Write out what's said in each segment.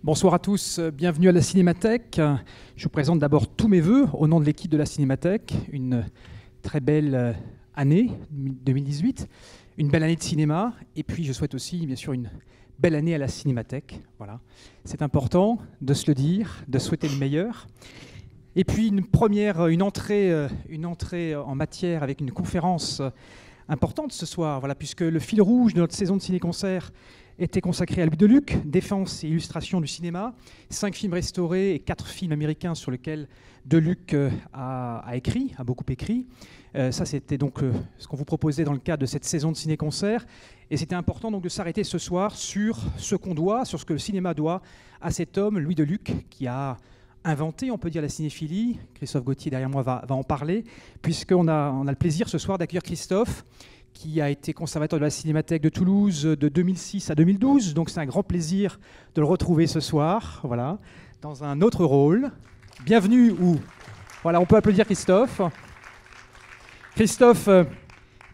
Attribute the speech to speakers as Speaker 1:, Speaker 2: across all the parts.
Speaker 1: Bonsoir à tous, bienvenue à la Cinémathèque. Je vous présente d'abord tous mes vœux au nom de l'équipe de la Cinémathèque. Une très belle année 2018, une belle année de cinéma, et puis je souhaite aussi bien sûr une belle année à la Cinémathèque. Voilà. C'est important de se le dire, de souhaiter le meilleur. Et puis une entrée en matière avec une conférence importante ce soir, voilà, puisque le fil rouge de notre saison de ciné-concert était consacré à Louis Deluc, défense et illustration du cinéma, 5 films restaurés et 4 films américains sur lesquels Deluc a beaucoup écrit. Ça, c'était donc ce qu'on vous proposait dans le cadre de cette saison de ciné-concert. Et c'était important donc de s'arrêter ce soir sur ce qu'on doit, sur ce que le cinéma doit à cet homme, Louis Deluc, qui a inventé, on peut dire, la cinéphilie. Christophe Gauthier, derrière moi, va en parler, puisqu'on a le plaisir ce soir d'accueillir Christophe, qui a été conservateur de la Cinémathèque de Toulouse de 2006 à 2012. Donc c'est un grand plaisir de le retrouver ce soir, voilà, dans un autre rôle. Bienvenue, voilà, on peut applaudir Christophe. Christophe,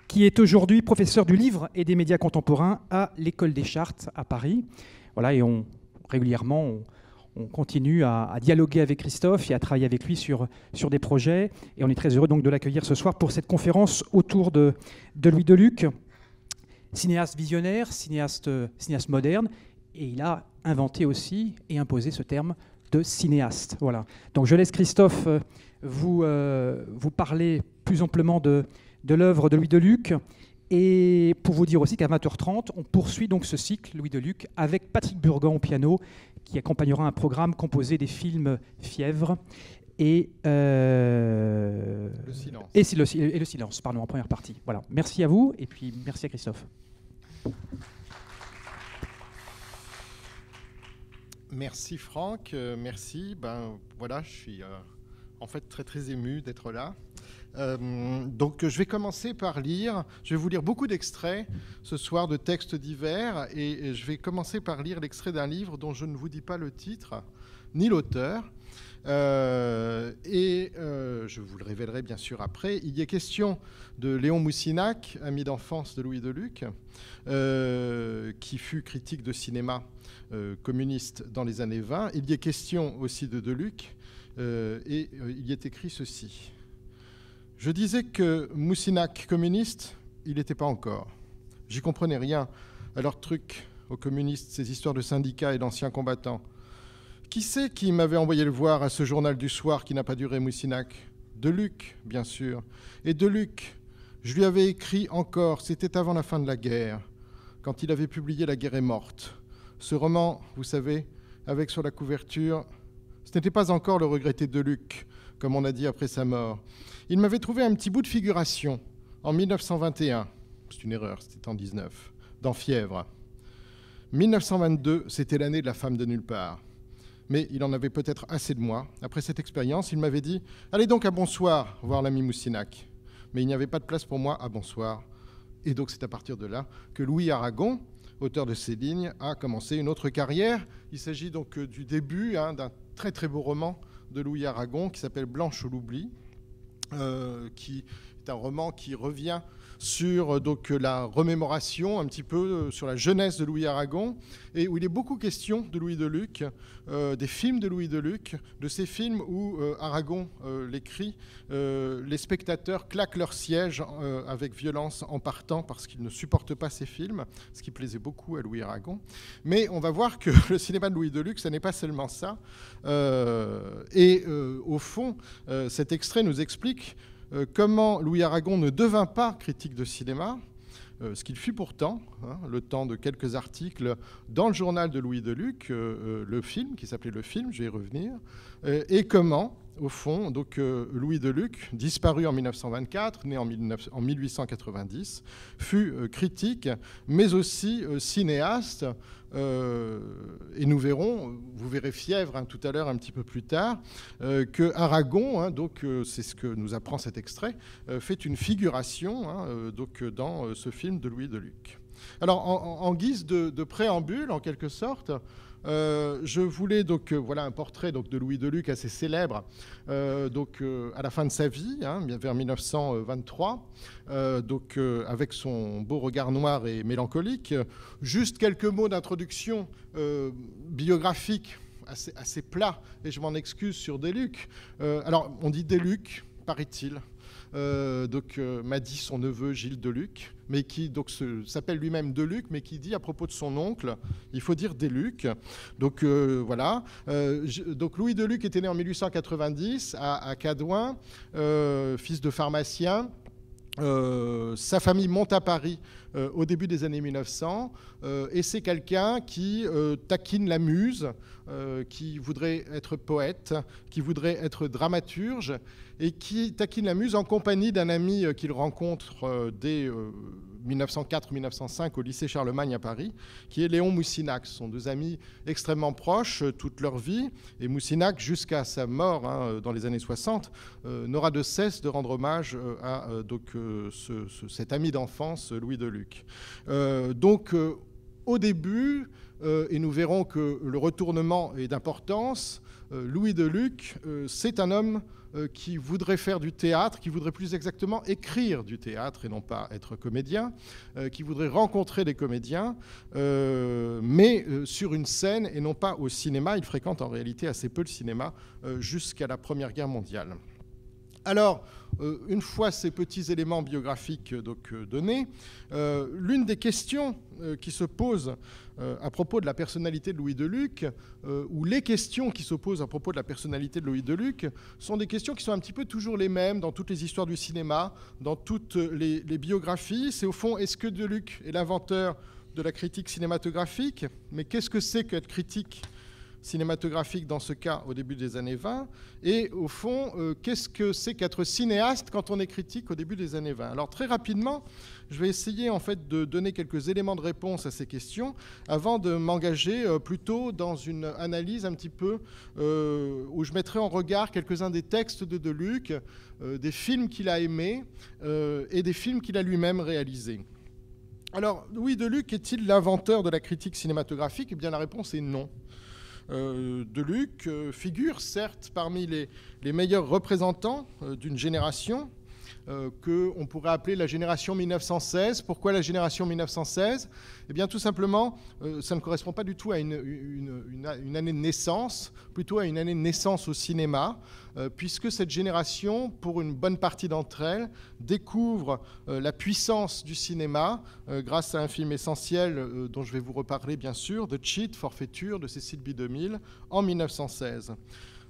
Speaker 1: qui est aujourd'hui professeur du livre et des médias contemporains à l'École des Chartes à Paris. Voilà, et régulièrement, on continue à dialoguer avec Christophe et à travailler avec lui sur des projets. Et on est très heureux donc de l'accueillir ce soir pour cette conférence autour de Louis Deluc, cinéaste visionnaire, cinéaste moderne. Et il a inventé aussi et imposé ce terme de cinéaste. Voilà. Donc je laisse Christophe vous parler plus amplement de l'œuvre de Louis Deluc. Et pour vous dire aussi qu'à 20h30, on poursuit donc ce cycle Louis Deluc avec Patrick Burgan au piano, qui accompagnera un programme composé des films Fièvre et le silence, pardon, en première partie. Voilà. Merci à vous et puis merci à Christophe.
Speaker 2: Merci Franck, merci. Voilà, je suis en fait très ému d'être là. Donc je vais commencer par lire, je vais vous lire beaucoup d'extraits ce soir de textes divers et je vais commencer par lire l'extrait d'un livre dont je ne vous dis pas le titre ni l'auteur je vous le révélerai bien sûr après. Il y est question de Léon Moussinac, ami d'enfance de Louis Deluc, qui fut critique de cinéma communiste dans les années 20. Il y est question aussi de Deluc il y est écrit ceci. Je disais que Moussinac communiste, il n'était pas encore. J'y comprenais rien à leur truc aux communistes, ces histoires de syndicats et d'anciens combattants. Qui c'est qui m'avait envoyé le voir à ce journal du soir qui n'a pas duré, Moussinac? Deluc, bien sûr. Et Deluc, je lui avais écrit encore, c'était avant la fin de la guerre, quand il avait publié La guerre est morte. Ce roman, vous savez, avec sur la couverture, ce n'était pas encore le regretté Deluc, comme on a dit après sa mort. Il m'avait trouvé un petit bout de figuration en 1921. C'est une erreur, c'était en 19, dans Fièvre. 1922, c'était l'année de la femme de nulle part. Mais il en avait peut-être assez de moi. Après cette expérience, il m'avait dit « Allez donc à Bonsoir voir l'ami Moussinac ». Mais il n'y avait pas de place pour moi à Bonsoir. Et donc c'est à partir de là que Louis Aragon, auteur de ces lignes, a commencé une autre carrière. Il s'agit donc du début d'un très beau roman de Louis Aragon qui s'appelle Blanche ou l'oubli, qui est un roman qui revient sur la remémoration un petit peu sur la jeunesse de Louis Aragon et où il est beaucoup question de Louis Deluc, des films de Louis Deluc, de ces films où Aragon l'écrit, les spectateurs claquent leur siège avec violence en partant parce qu'ils ne supportent pas ces films, ce qui plaisait beaucoup à Louis Aragon. Mais on va voir que le cinéma de Louis Deluc, ça n'est pas seulement ça. Au fond, cet extrait nous explique comment Louis Aragon ne devint pas critique de cinéma, ce qu'il fut pourtant, le temps de quelques articles dans le journal de Louis Deluc, le film, qui s'appelait Le Film, je vais y revenir, et comment, au fond, Louis Deluc, disparu en 1924, né en 1890, fut critique, mais aussi cinéaste. Et nous verrons, vous verrez Fièvre tout à l'heure un petit peu plus tard, que Aragon, c'est ce que nous apprend cet extrait, fait une figuration dans ce film de Louis Deluc. Alors en guise de préambule, en quelque sorte, Je voulais donc, voilà un portrait donc, de Louis Deluc assez célèbre, à la fin de sa vie, hein, vers 1923, avec son beau regard noir et mélancolique. Juste quelques mots d'introduction biographique assez plat, et je m'en excuse sur Deluc. Alors, on dit Deluc, paraît-il. M'a dit son neveu Gilles Deluc, mais qui s'appelle lui-même Deluc, mais qui dit à propos de son oncle, il faut dire Deluc. Voilà. Louis Deluc était né en 1890 à Cadouin, fils de pharmacien. Sa famille monte à Paris au début des années 1900 et c'est quelqu'un qui taquine la muse, qui voudrait être poète, qui voudrait être dramaturge et qui taquine la muse en compagnie d'un ami qu'il rencontre dès 1904-1905 au lycée Charlemagne à Paris, qui est Léon Moussinac. Ce sont deux amis extrêmement proches toute leur vie, et Moussinac, jusqu'à sa mort dans les années 60, n'aura de cesse de rendre hommage à cet ami d'enfance, Louis Deluc. Au début, et nous verrons que le retournement est d'importance, Louis Deluc, c'est un homme qui voudrait faire du théâtre, qui voudrait plus exactement écrire du théâtre et non pas être comédien, qui voudrait rencontrer des comédiens, mais sur une scène et non pas au cinéma. Il fréquente en réalité assez peu le cinéma jusqu'à la Première Guerre mondiale. Alors, une fois ces petits éléments biographiques donnés, l'une des questions qui se posent à propos de la personnalité de Louis Deluc, ou les questions qui se posent à propos de la personnalité de Louis Deluc, sont des questions qui sont un petit peu toujours les mêmes dans toutes les histoires du cinéma, dans toutes les biographies. C'est au fond, est-ce que Deluc est l'inventeur de la critique cinématographique? Mais qu'est-ce que c'est qu'être critique cinématographique dans ce cas au début des années 20, et au fond, qu'est-ce que c'est qu'être cinéaste quand on est critique au début des années 20? Alors très rapidement, je vais essayer en fait de donner quelques éléments de réponse à ces questions avant de m'engager plutôt dans une analyse un petit peu où je mettrai en regard quelques-uns des textes de Deluc, des films qu'il a aimés et des films qu'il a lui-même réalisés. Alors, Louis Deluc est-il l'inventeur de la critique cinématographique? Eh bien, la réponse est non. Deluc figure certes parmi les meilleurs représentants d'une génération qu'on pourrait appeler la génération 1916. Pourquoi la génération 1916? Eh bien tout simplement, ça ne correspond pas du tout à une année de naissance, plutôt à une année de naissance au cinéma, puisque cette génération, pour une bonne partie d'entre elles, découvre la puissance du cinéma grâce à un film essentiel dont je vais vous reparler bien sûr, The Cheat, Forfaiture de Cécile B. DeMille en 1916.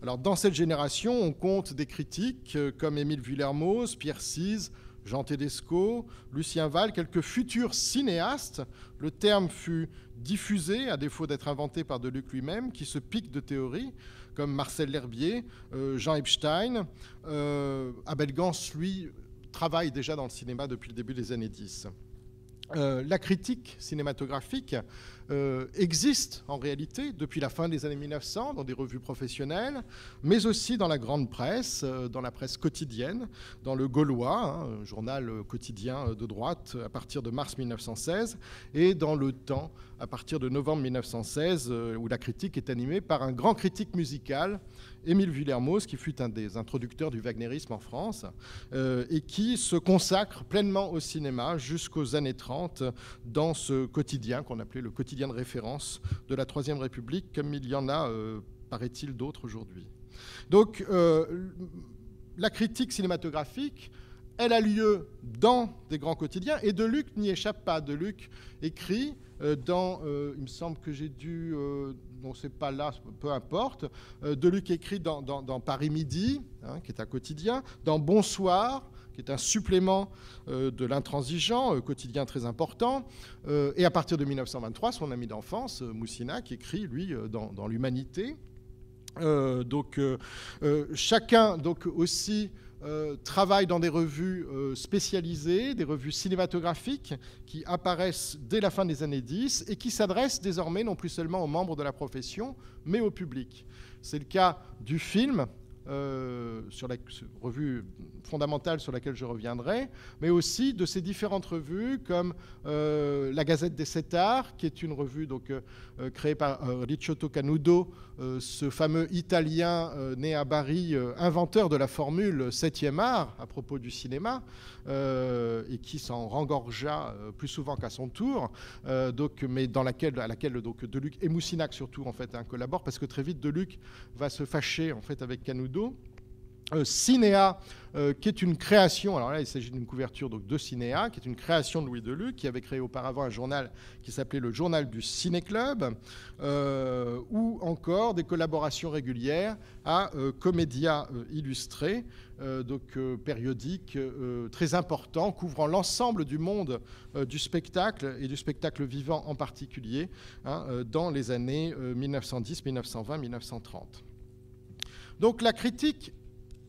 Speaker 2: Alors, dans cette génération, on compte des critiques comme Émile Vuillermoz, Pierre Cise, Jean Tedesco, Lucien Valls, quelques futurs cinéastes. Le terme fut diffusé, à défaut d'être inventé par Deluc lui-même, qui se piquent de théories, comme Marcel L'Herbier, Jean Epstein. Abel Gans, lui, travaille déjà dans le cinéma depuis le début des années 10. La critique cinématographique existe en réalité depuis la fin des années 1900 dans des revues professionnelles, mais aussi dans la grande presse, dans la presse quotidienne, dans le Gaulois, un journal quotidien de droite à partir de mars 1916, et dans Le Temps à partir de novembre 1916, où la critique est animée par un grand critique musical, Émile Vuillermoz, qui fut un des introducteurs du wagnérisme en France, et qui se consacre pleinement au cinéma jusqu'aux années 30 dans ce quotidien qu'on appelait le quotidien de référence de la Troisième République, comme il y en a, paraît-il, d'autres aujourd'hui. Donc, la critique cinématographique, elle a lieu dans des grands quotidiens, et Deluc n'y échappe pas. Deluc écrit dans, il me semble que j'ai dû, non c'est pas là, peu importe, Deluc écrit dans Paris Midi, hein, qui est un quotidien, dans Bonsoir, qui est un supplément de l'Intransigeant, quotidien très important, et à partir de 1923, son ami d'enfance, Moussinac, écrit, lui, dans l'Humanité. Chacun, donc, aussi travaille dans des revues spécialisées, des revues cinématographiques qui apparaissent dès la fin des années 10 et qui s'adressent désormais non plus seulement aux membres de la profession, mais au public. C'est le cas du film, revue fondamentale sur laquelle je reviendrai, mais aussi de ces différentes revues comme la Gazette des 7 Arts, qui est une revue donc, créée par Ricciotto Canudo, ce fameux Italien né à Bari, inventeur de la formule 7e art à propos du cinéma, et qui s'en rengorgea plus souvent qu'à son tour, mais à laquelle donc, Deluc et Moussinac surtout en fait, collaborent, parce que très vite Deluc va se fâcher en fait, avec Canudo. Cinéa, qui est une création, alors là il s'agit d'une couverture donc, de Cinéa, qui est une création de Louis Deluc, qui avait créé auparavant un journal qui s'appelait le Journal du Ciné-Club, ou encore des collaborations régulières à Comédia Illustré, donc périodique très important, couvrant l'ensemble du monde du spectacle et du spectacle vivant en particulier, dans les années 1910, 1920, 1930. Donc la critique,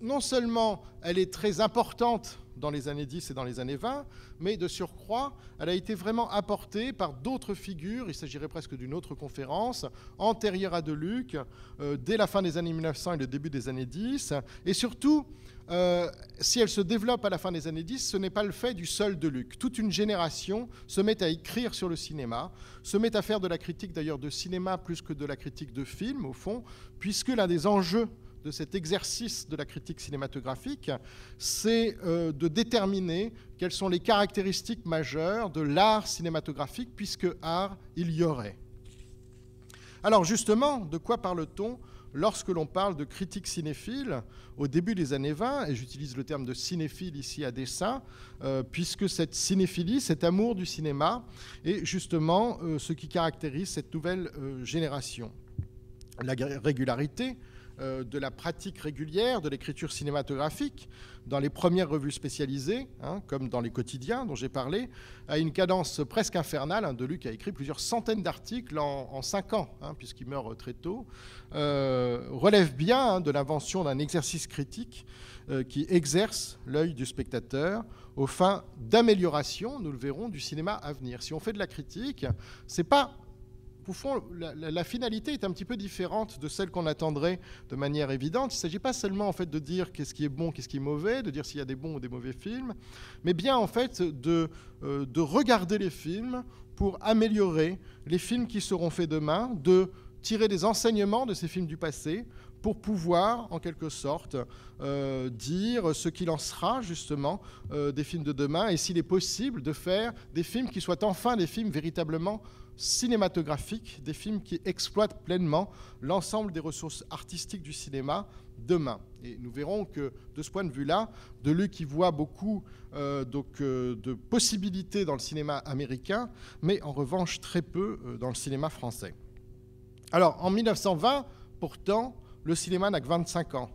Speaker 2: non seulement elle est très importante dans les années 10 et dans les années 20, mais de surcroît, elle a été vraiment apportée par d'autres figures, il s'agirait presque d'une autre conférence, antérieure à Deluc, dès la fin des années 1900 et le début des années 10, et surtout, si elle se développe à la fin des années 10, ce n'est pas le fait du seul Deluc. Toute une génération se met à écrire sur le cinéma, se met à faire de la critique d'ailleurs de cinéma plus que de la critique de film, au fond, puisque l'un des enjeux de cet exercice de la critique cinématographique, c'est de déterminer quelles sont les caractéristiques majeures de l'art cinématographique, puisque art il y aurait. Alors justement, de quoi parle-t-on lorsque l'on parle de critique cinéphile au début des années 20, et j'utilise le terme de cinéphile ici à dessein, puisque cette cinéphilie, cet amour du cinéma, est justement ce qui caractérise cette nouvelle génération. La régularité de la pratique régulière de l'écriture cinématographique dans les premières revues spécialisées, comme dans les quotidiens dont j'ai parlé, à une cadence presque infernale. Deluc a écrit plusieurs centaines d'articles en 5 ans, puisqu'il meurt très tôt, relève bien de l'invention d'un exercice critique qui exerce l'œil du spectateur aux fins d'amélioration, nous le verrons, du cinéma à venir. Si on fait de la critique, c'est pas... Au fond, la finalité est un petit peu différente de celle qu'on attendrait de manière évidente. Il ne s'agit pas seulement en fait, de dire qu'est-ce qui est bon, qu'est-ce qui est mauvais, de dire s'il y a des bons ou des mauvais films, mais bien en fait de regarder les films pour améliorer les films qui seront faits demain, de tirer des enseignements de ces films du passé pour pouvoir, en quelque sorte, dire ce qu'il en sera, justement, des films de demain, et s'il est possible de faire des films qui soient enfin des films véritablement cinématographiques, des films qui exploitent pleinement l'ensemble des ressources artistiques du cinéma demain. Et nous verrons que, de ce point de vue-là, Deluc y voit beaucoup de possibilités dans le cinéma américain, mais en revanche très peu dans le cinéma français. Alors, en 1920, pourtant, le cinéma n'a que 25 ans.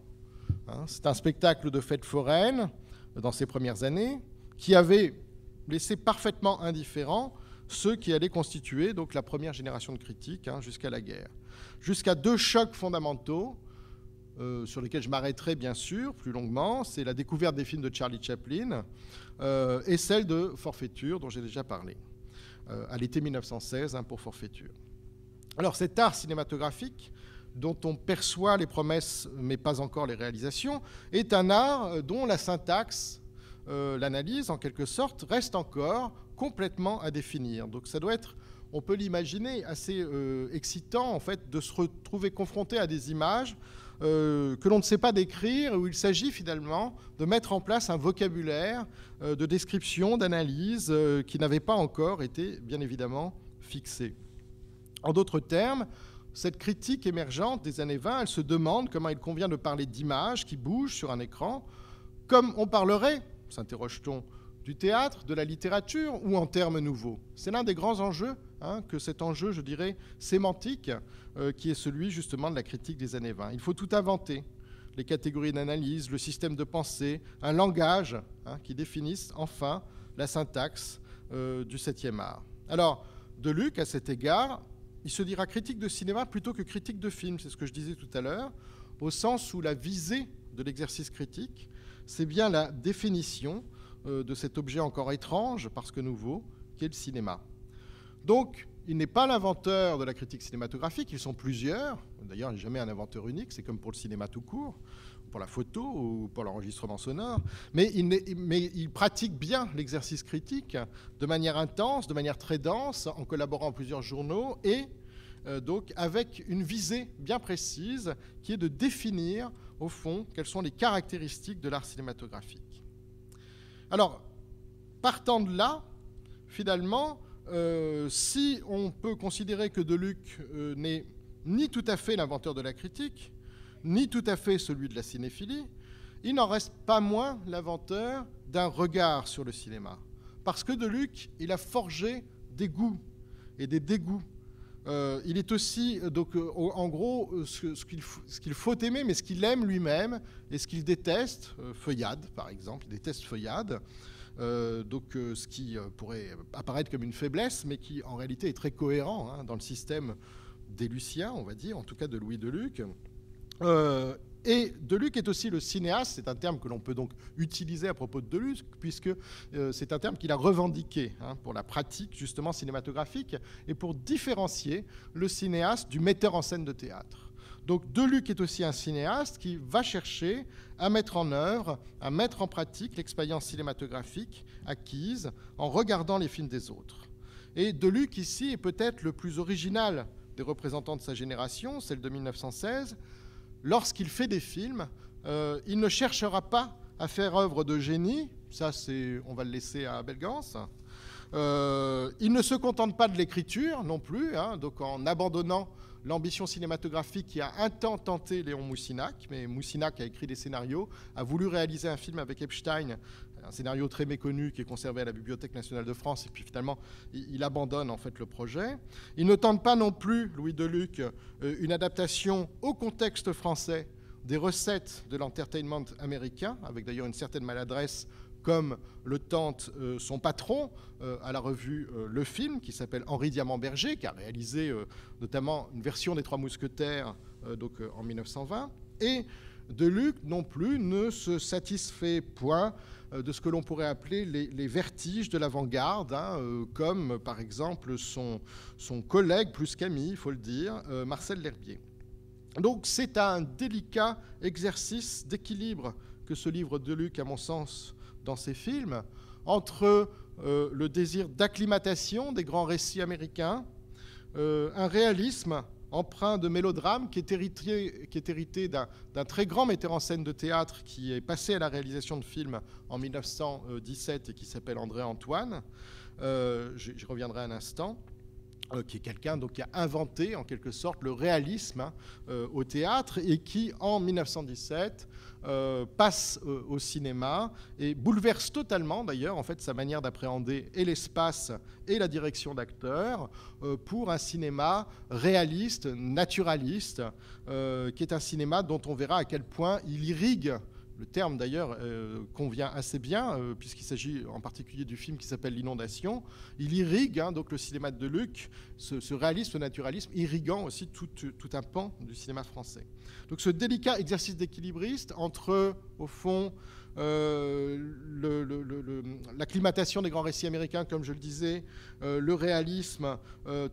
Speaker 2: C'est un spectacle de fête foraine, dans ses premières années, qui avait laissé parfaitement indifférents ceux qui allaient constituer donc, la première génération de critiques jusqu'à la guerre. Jusqu'à 2 chocs fondamentaux, sur lesquels je m'arrêterai bien sûr plus longuement, c'est la découverte des films de Charlie Chaplin et celle de Forfaiture, dont j'ai déjà parlé, à l'été 1916 pour Forfaiture. Alors cet art cinématographique, dont on perçoit les promesses mais pas encore les réalisations, est un art dont la syntaxe, l'analyse en quelque sorte, reste encore complètement à définir. Donc ça doit être, on peut l'imaginer, assez excitant en fait de se retrouver confronté à des images que l'on ne sait pas décrire, où il s'agit finalement de mettre en place un vocabulaire de description, d'analyse qui n'avait pas encore été bien évidemment fixé. En d'autres termes, cette critique émergente des années 20, elle se demande comment il convient de parler d'images qui bougent sur un écran, comme on parlerait, s'interroge-t-on, du théâtre, de la littérature ou en termes nouveaux. C'est l'un des grands enjeux, que cet enjeu, je dirais, sémantique, qui est celui justement de la critique des années 20. Il faut tout inventer, les catégories d'analyse, le système de pensée, un langage qui définisse enfin la syntaxe du 7e art. Alors, Deluc, à cet égard, il se dira critique de cinéma plutôt que critique de film, c'est ce que je disais tout à l'heure, au sens où la visée de l'exercice critique, c'est bien la définition de cet objet encore étrange, parce que nouveau, qu'est le cinéma. Donc, il n'est pas l'inventeur de la critique cinématographique, ils sont plusieurs. D'ailleurs, il n'y a jamais un inventeur unique, c'est comme pour le cinéma tout court, pour la photo ou pour l'enregistrement sonore, mais il pratique bien l'exercice critique de manière intense, de manière très dense, en collaborant avec plusieurs journaux et donc avec une visée bien précise qui est de définir, au fond, quelles sont les caractéristiques de l'art cinématographique. Alors, partant de là, finalement, si on peut considérer que Deluc n'est ni tout à fait l'inventeur de la critique, ni tout à fait celui de la cinéphilie, il n'en reste pas moins l'inventeur d'un regard sur le cinéma. Parce que Deluc, il a forgé des goûts et des dégoûts. Il est aussi, donc, en gros, ce qu'il faut aimer, mais ce qu'il aime lui-même et ce qu'il déteste, Feuillade, par exemple, il déteste Feuillade, ce qui pourrait apparaître comme une faiblesse, mais qui en réalité est très cohérent dans le système des Luciens, on va dire, en tout cas de Louis Deluc. Et Deluc est aussi le cinéaste, c'est un terme que l'on peut donc utiliser à propos de Deluc, puisque c'est un terme qu'il a revendiqué pour la pratique justement cinématographique et pour différencier le cinéaste du metteur en scène de théâtre. Donc Deluc est aussi un cinéaste qui va chercher à mettre en œuvre, à mettre en pratique l'expérience cinématographique acquise en regardant les films des autres. Et Deluc ici est peut-être le plus original des représentants de sa génération, celle de 1916. Lorsqu'il fait des films, il ne cherchera pas à faire œuvre de génie, ça on va le laisser à Abel Gance. Il ne se contente pas de l'écriture non plus, donc en abandonnant l'ambition cinématographique qui a un temps tenté Léon Moussinac, mais Moussinac a écrit des scénarios, a voulu réaliser un film avec Epstein, un scénario très méconnu qui est conservé à la Bibliothèque nationale de France, et puis finalement il abandonne en fait le projet. Il ne tente pas non plus, Louis Deluc, une adaptation au contexte français des recettes de l'entertainment américain, avec d'ailleurs une certaine maladresse, comme le tente son patron à la revue Le Film, qui s'appelle Henri Diamant-Berger, qui a réalisé notamment une version des Trois Mousquetaires en 1920. Et Deluc non plus ne se satisfait point de ce que l'on pourrait appeler les vertiges de l'avant-garde, comme par exemple son collègue, plus qu'ami, il faut le dire, Marcel L'Herbier. Donc c'est un délicat exercice d'équilibre que ce livre de Deluc, à mon sens, dans ses films, entre le désir d'acclimatation des grands récits américains, un réalisme empreint de mélodrame qui est hérité d'un très grand metteur en scène de théâtre qui est passé à la réalisation de films en 1917 et qui s'appelle André Antoine. J'y reviendrai un instant. Qui est quelqu'un qui a inventé en quelque sorte le réalisme au théâtre et qui en 1917 passe au cinéma et bouleverse totalement d'ailleurs en fait sa manière d'appréhender et l'espace et la direction d'acteurs pour un cinéma réaliste, naturaliste, qui est un cinéma dont on verra à quel point il irrigue. Le terme, d'ailleurs, convient assez bien, puisqu'il s'agit en particulier du film qui s'appelle L'Inondation. Il irrigue donc le cinéma de Deluc, ce réalisme, ce naturalisme, irriguant aussi tout un pan du cinéma français. Donc ce délicat exercice d'équilibriste entre, au fond, l'acclimatation des grands récits américains, comme je le disais, le réalisme,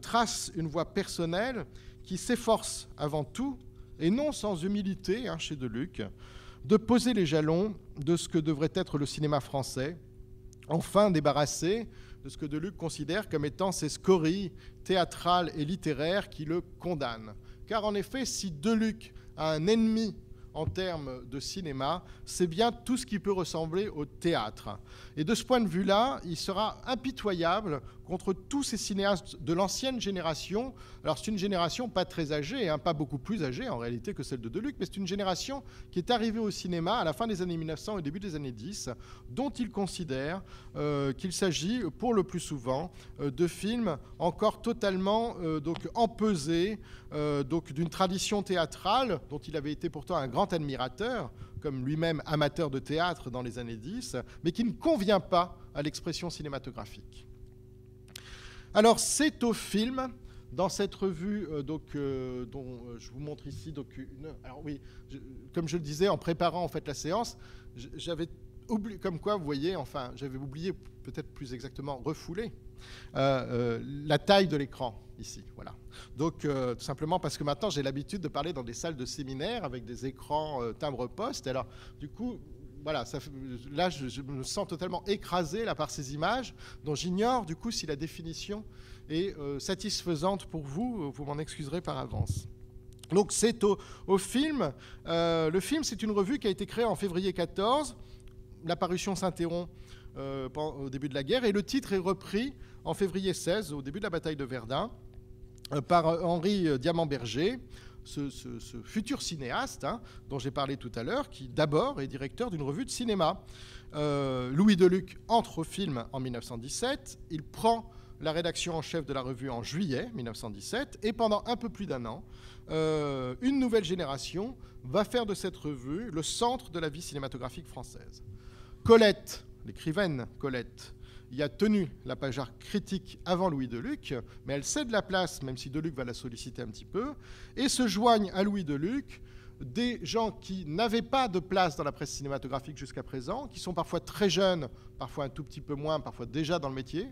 Speaker 2: trace une voie personnelle qui s'efforce avant tout, et non sans humilité chez Deluc, de poser les jalons de ce que devrait être le cinéma français, enfin débarrassé de ce que Deluc considère comme étant ces scories théâtrales et littéraires qui le condamnent. Car en effet, si Deluc a un ennemi en termes de cinéma, c'est bien tout ce qui peut ressembler au théâtre. Et de ce point de vue-là, il sera impitoyable contre tous ces cinéastes de l'ancienne génération. Alors c'est une génération pas très âgée, pas beaucoup plus âgée en réalité que celle de Deluc, mais c'est une génération qui est arrivée au cinéma à la fin des années 1900 et au début des années 10, dont il considère qu'il s'agit pour le plus souvent de films encore totalement empesés d'une tradition théâtrale dont il avait été pourtant un grand admirateur, comme lui-même amateur de théâtre dans les années 10, mais qui ne convient pas à l'expression cinématographique. Alors, c'est au film, dans cette revue dont je vous montre ici, alors oui, comme je le disais, en préparant en fait la séance, j'avais oublié, comme quoi, vous voyez, enfin, j'avais oublié, peut-être plus exactement, refoulé, la taille de l'écran ici, voilà. Donc tout simplement parce que maintenant j'ai l'habitude de parler dans des salles de séminaire avec des écrans timbre-poste. Alors du coup, voilà, là je me sens totalement écrasé là par ces images dont j'ignore du coup si la définition est satisfaisante pour vous. Vous m'en excuserez par avance. Donc c'est au film. Le film, c'est une revue qui a été créée en février 14. La parution s'interrompt au début de la guerre et le titre est repris en février 16, au début de la bataille de Verdun, par Henri Diamant-Berger, ce futur cinéaste dont j'ai parlé tout à l'heure, qui d'abord est directeur d'une revue de cinéma. Louis Deluc entre au film en 1917. Il prend la rédaction en chef de la revue en juillet 1917 et pendant un peu plus d'un an, une nouvelle génération va faire de cette revue le centre de la vie cinématographique française. Colette, l'écrivaine Colette, y a tenu la page art critique avant Louis Deluc, mais elle cède la place, même si Deluc va la solliciter un petit peu, et se joignent à Louis Deluc des gens qui n'avaient pas de place dans la presse cinématographique jusqu'à présent, qui sont parfois très jeunes, parfois un tout petit peu moins, parfois déjà dans le métier.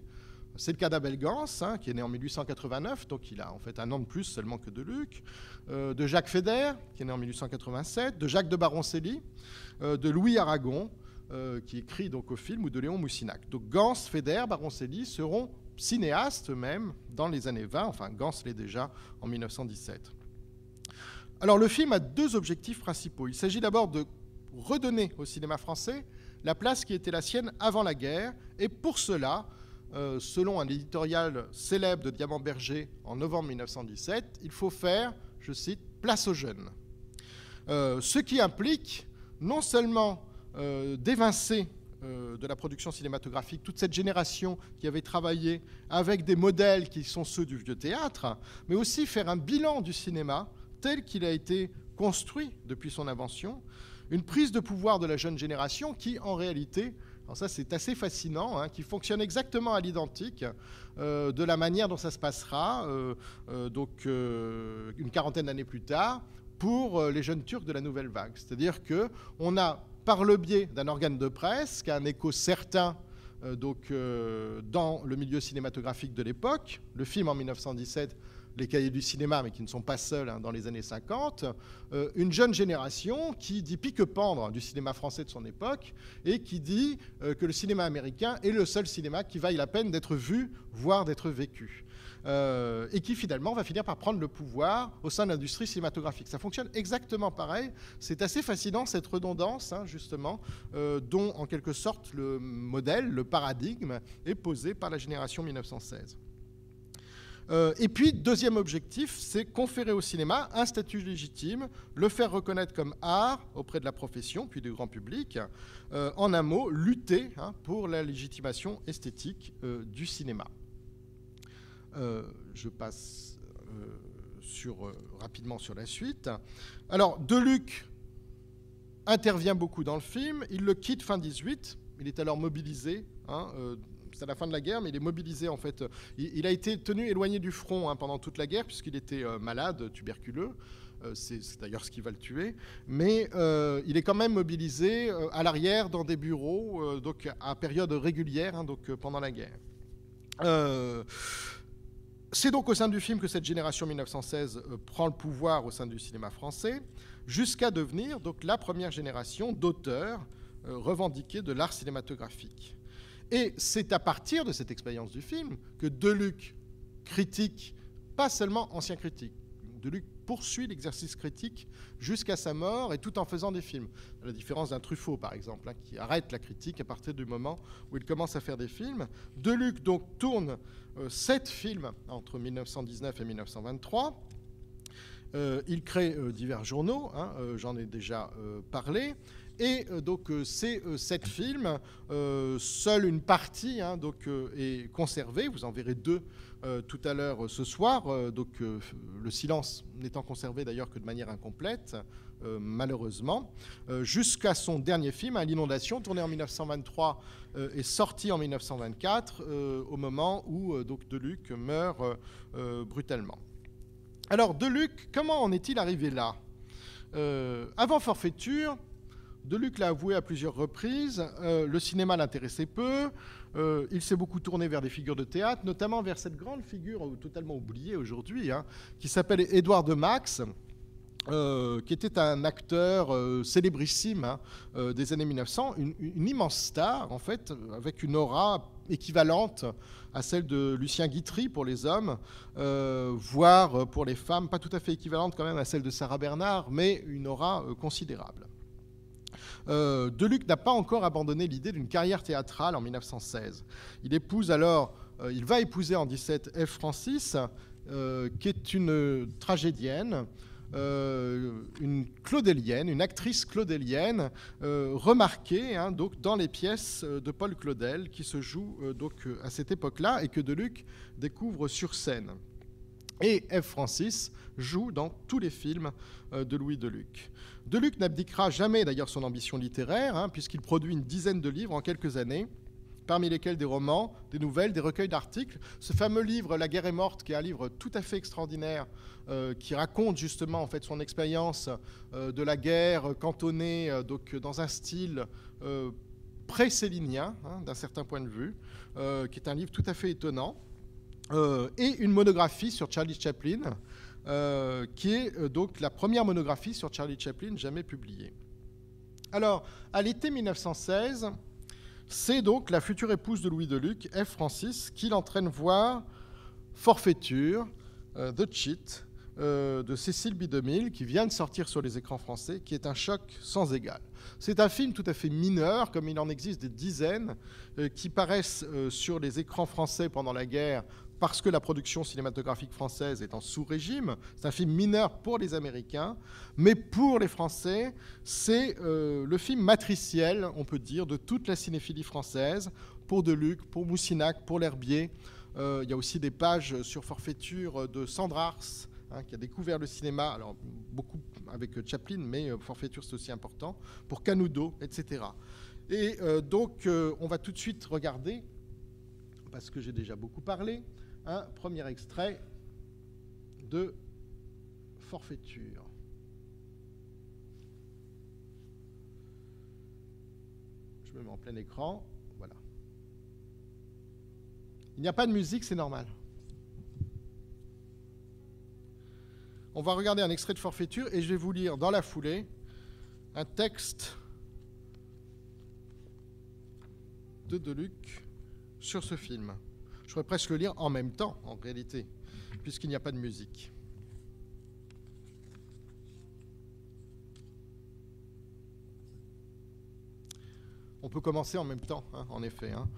Speaker 2: C'est le cas d'Abel Gans, qui est né en 1889, donc il a en fait un an de plus seulement que Deluc, de Jacques Feder, qui est né en 1887, de Jacques de Baroncelli, de Louis Aragon, qui écrit donc au film, ou de Léon Moussinac. Donc Gans, Feder, Baroncelli seront cinéastes eux-mêmes dans les années 20, enfin Gans l'est déjà en 1917. Alors le film a deux objectifs principaux. Il s'agit d'abord de redonner au cinéma français la place qui était la sienne avant la guerre, et pour cela, selon un éditorial célèbre de Diamant-Berger en novembre 1917, il faut faire, je cite, « place aux jeunes ». Ce qui implique non seulement d'évincer de la production cinématographique toute cette génération qui avait travaillé avec des modèles qui sont ceux du vieux théâtre, mais aussi faire un bilan du cinéma tel qu'il a été construit depuis son invention, une prise de pouvoir de la jeune génération qui, en réalité, alors ça c'est assez fascinant, qui fonctionne exactement à l'identique de la manière dont ça se passera une quarantaine d'années plus tard pour les jeunes Turcs de la nouvelle vague. C'est-à-dire qu'on a, par le biais d'un organe de presse qui a un écho certain dans le milieu cinématographique de l'époque, le film en 1917, les cahiers du cinéma, mais qui ne sont pas seuls dans les années 50, une jeune génération qui dit pique-pendre du cinéma français de son époque et qui dit que le cinéma américain est le seul cinéma qui vaille la peine d'être vu, voire d'être vécu. Et qui finalement va finir par prendre le pouvoir au sein de l'industrie cinématographique. Ça fonctionne exactement pareil. C'est assez fascinant cette redondance, justement, dont en quelque sorte le modèle, le paradigme est posé par la génération 1916. Et puis, deuxième objectif, c'est conférer au cinéma un statut légitime, le faire reconnaître comme art auprès de la profession, puis du grand public. En un mot, lutter pour la légitimation esthétique du cinéma. Je passe rapidement sur la suite. Alors, Deluc intervient beaucoup dans le film. Il le quitte fin 18. Il est alors mobilisé. C'est à la fin de la guerre, mais il est mobilisé en fait. Il a été tenu éloigné du front pendant toute la guerre, puisqu'il était malade, tuberculeux. C'est d'ailleurs ce qui va le tuer. Mais il est quand même mobilisé à l'arrière dans des bureaux, donc à période régulière, pendant la guerre. C'est donc au sein du film que cette génération 1916 prend le pouvoir au sein du cinéma français, jusqu'à devenir donc la première génération d'auteurs revendiqués de l'art cinématographique. Et c'est à partir de cette expérience du film que Deluc critique, pas seulement ancien critique. Deluc poursuit l'exercice critique jusqu'à sa mort et tout en faisant des films. À la différence d'un Truffaut, par exemple, qui arrête la critique à partir du moment où il commence à faire des films. Deluc donc tourne 7 films entre 1919 et 1923. Il crée divers journaux, j'en ai déjà parlé. Et donc ces 7 films, seule une partie est conservée. Vous en verrez 2 tout à l'heure ce soir. Le silence n'étant conservé d'ailleurs que de manière incomplète, malheureusement, jusqu'à son dernier film, L'Inondation, tourné en 1923 et sorti en 1924, au moment où Deluc meurt brutalement. Alors Deluc, comment en est-il arrivé là ? Avant Forfaiture, Deluc l'a avoué à plusieurs reprises, le cinéma l'intéressait peu, il s'est beaucoup tourné vers des figures de théâtre, notamment vers cette grande figure totalement oubliée aujourd'hui, hein, qui s'appelle Édouard de Max, qui était un acteur célébrissime, hein, des années 1900, une immense star, en fait, avec une aura équivalente à celle de Lucien Guitry pour les hommes, voire pour les femmes, pas tout à fait équivalente quand même à celle de Sarah Bernard, mais une aura considérable. Deluc n'a pas encore abandonné l'idée d'une carrière théâtrale en 1916. Il va épouser en 17 Ève Francis, qui est une tragédienne, une claudélienne, une actrice claudélienne remarquée, hein, donc, dans les pièces de Paul Claudel qui se jouent donc, à cette époque-là et que Deluc découvre sur scène. Et Ève Francis joue dans tous les films de Louis Deluc. Deluc n'abdiquera jamais d'ailleurs son ambition littéraire, hein, puisqu'il produit une dizaine de livres en quelques années, parmi lesquels des romans, des nouvelles, des recueils d'articles. Ce fameux livre, La guerre est morte, qui est un livre tout à fait extraordinaire, qui raconte justement en fait, son expérience de la guerre, cantonnée donc, dans un style pré-célinien, hein, d'un certain point de vue, qui est un livre tout à fait étonnant. Et une monographie sur Charlie Chaplin, qui est donc la première monographie sur Charlie Chaplin jamais publiée. Alors, à l'été 1916, c'est donc la future épouse de Louis Deluc, Ève Francis, qui l'entraîne voir Forfaiture, The Cheat, de Cécile B. DeMille, qui vient de sortir sur les écrans français, qui est un choc sans égal. C'est un film tout à fait mineur, comme il en existe des dizaines, qui paraissent sur les écrans français pendant la guerre, parce que la production cinématographique française est en sous-régime. C'est un film mineur pour les Américains, mais pour les Français, c'est le film matriciel, on peut dire, de toute la cinéphilie française, pour Deluc, pour Moussinac, pour L'Herbier. Il y a aussi des pages sur Forfaiture de Sandra Ars, hein, qui a découvert le cinéma, alors beaucoup avec Chaplin, mais Forfaiture c'est aussi important, pour Canudo, etc. Et donc, on va tout de suite regarder, parce que j'ai déjà beaucoup parlé, un premier extrait de Forfaiture. Je me mets en plein écran, voilà. Il n'y a pas de musique, c'est normal. On va regarder un extrait de Forfaiture et je vais vous lire dans la foulée un texte de Deluc sur ce film. Je pourrais presque le lire en même temps, en réalité, puisqu'il n'y a pas de musique. On peut commencer en même temps, hein, en effet, hein,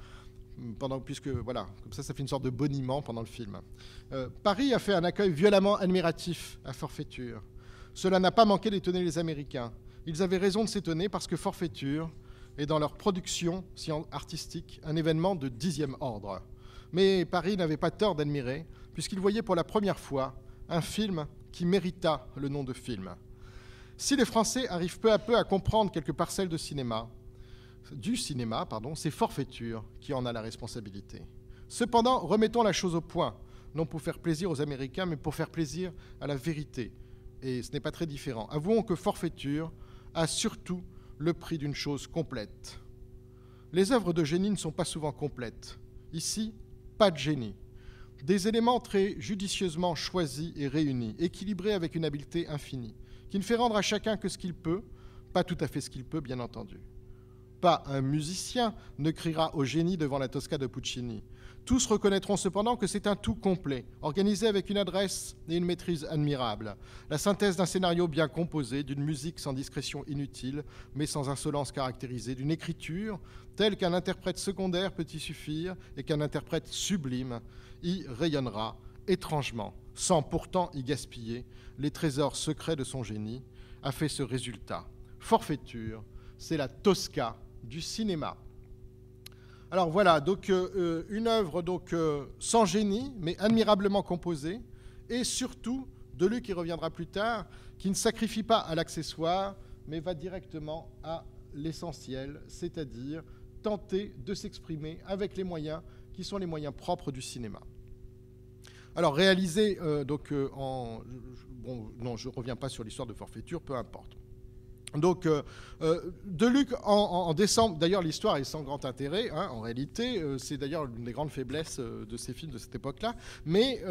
Speaker 2: puisque, voilà, comme ça fait une sorte de boniment pendant le film. Paris a fait un accueil violemment admiratif à Forfaiture. Cela n'a pas manqué d'étonner les Américains. Ils avaient raison de s'étonner parce que Forfaiture est dans leur production artistique un événement de 10e ordre. Mais Paris n'avait pas tort d'admirer, puisqu'il voyait pour la première fois un film qui mérita le nom de film. Si les Français arrivent peu à peu à comprendre quelques parcelles du cinéma, c'est Forfaiture qui en a la responsabilité. Cependant, remettons la chose au point, non pour faire plaisir aux Américains, mais pour faire plaisir à la vérité. Et ce n'est pas très différent. Avouons que Forfaiture a surtout le prix d'une chose complète. Les œuvres de génie ne sont pas souvent complètes. Ici, pas de génie. Des éléments très judicieusement choisis et réunis, équilibrés avec une habileté infinie, qui ne fait rendre à chacun que ce qu'il peut, pas tout à fait ce qu'il peut, bien entendu. Pas un musicien ne criera au génie devant la Tosca de Puccini. Tous reconnaîtront cependant que c'est un tout complet, organisé avec une adresse et une maîtrise admirables. La synthèse d'un scénario bien composé, d'une musique sans discrétion inutile, mais sans insolence caractérisée, d'une écriture telle qu'un interprète secondaire peut y suffire et qu'un interprète sublime y rayonnera étrangement, sans pourtant y gaspiller les trésors secrets de son génie, a fait ce résultat. Forfaiture, c'est la Tosca du cinéma. Alors voilà, donc une œuvre donc, sans génie, mais admirablement composée, et surtout, Deluc qui reviendra plus tard, qui ne sacrifie pas à l'accessoire, mais va directement à l'essentiel, c'est-à-dire tenter de s'exprimer avec les moyens qui sont les moyens propres du cinéma. Alors réalisé, je ne reviens pas sur l'histoire de Forfaiture, peu importe. Donc, Deluc, en décembre, d'ailleurs l'histoire est sans grand intérêt, hein, en réalité, c'est d'ailleurs l'une des grandes faiblesses de ces films de cette époque-là, mais